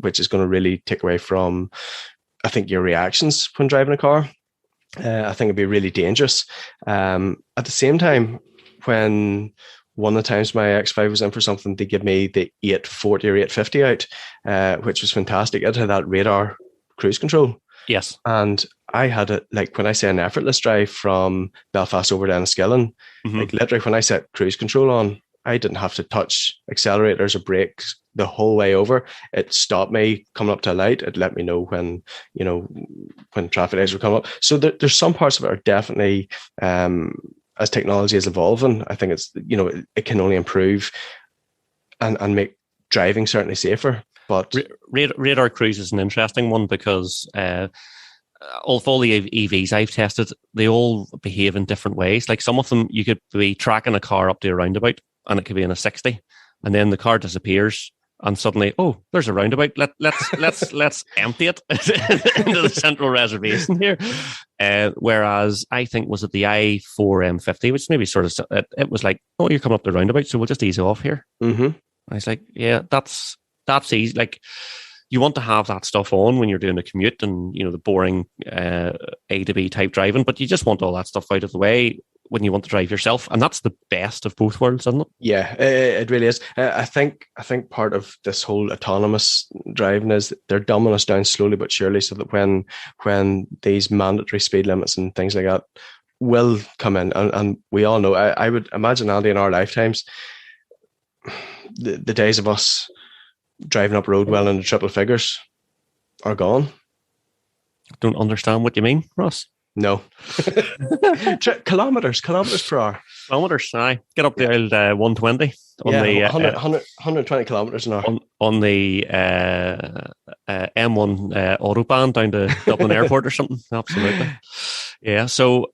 which is going to really take away from, I think, your reactions when driving a car. I think it'd be really dangerous. At the same time, when one of the times my X5 was in for something, they give me the 840 or 850 out, which was fantastic. It had that radar cruise control. Yes. And I had it, like, when I say an effortless drive from Belfast over to Enniskillen, like literally when I set cruise control on, I didn't have to touch accelerators or brakes the whole way over. It stopped me coming up to a light. It let me know when traffic lights were coming up. So there's some parts of it are definitely, as technology is evolving, I think it's, it can only improve and make driving certainly safer. But radar cruise is an interesting one because of all the EVs I've tested, they all behave in different ways. Like some of them, you could be tracking a car up to a roundabout and it could be in a 60, and then the car disappears and suddenly, oh, there's a roundabout. Let's empty it into the central reservation here. Whereas I think was it the i4M50, which maybe sort of it was like, oh, you're coming up the roundabout, so we'll just ease off here. I was like, yeah, that's easy. Like, you want to have that stuff on when you're doing a commute and the boring A to B type driving, but you just want all that stuff out of the way when you want to drive yourself, and that's the best of both worlds, isn't it? Yeah, it really is. I think part of this whole autonomous driving is they're dumbing us down slowly but surely, so that when these mandatory speed limits and things like that will come in, and we all know, I would imagine, Andy, in our lifetimes, the days of us driving up road well into triple figures are gone. I don't understand what you mean, Ross. No. kilometers per hour. Kilometers, aye. Get up the old 120 on the 120 kilometers an hour on the M1 autobahn down to Dublin Airport or something. Absolutely. Yeah. So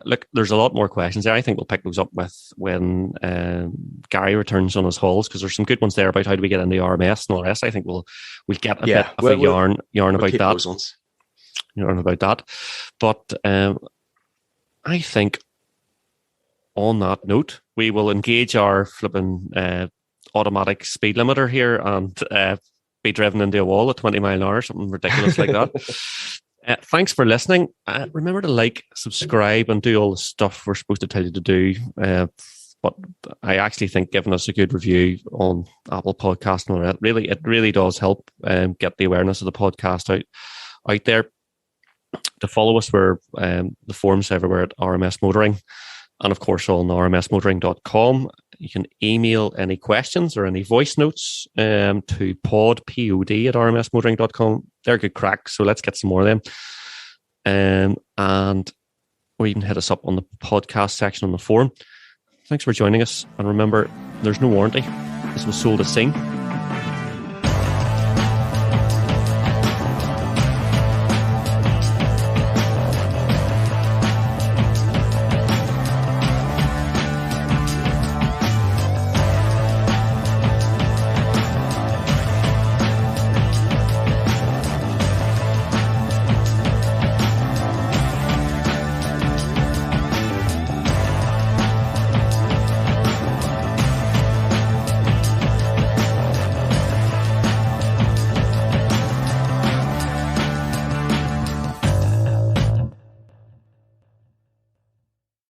look, there's a lot more questions there. I think we'll pick those up when Gary returns on his hauls, because there's some good ones there about how do we get into RMS and all the rest. I think we'll get a bit of a yarn about that. Yarn about that. But I think on that note, we will engage our flipping automatic speed limiter here and be driven into a wall at 20 mile an hour, something ridiculous like that. Thanks for listening. Remember to like, subscribe, and do all the stuff we're supposed to tell you to do. But I actually think giving us a good review on Apple Podcast and all that, it really does help get the awareness of the podcast out there. To follow us, we're the forums everywhere at RMS Motoring, and of course on rmsmotoring.com. You can email any questions or any voice notes to pod at rmsmotoring.com. They're good crack, so let's get some more of them. And or you can hit us up on the podcast section on the forum. Thanks for joining us, and remember, there's no warranty. This was sold as seen.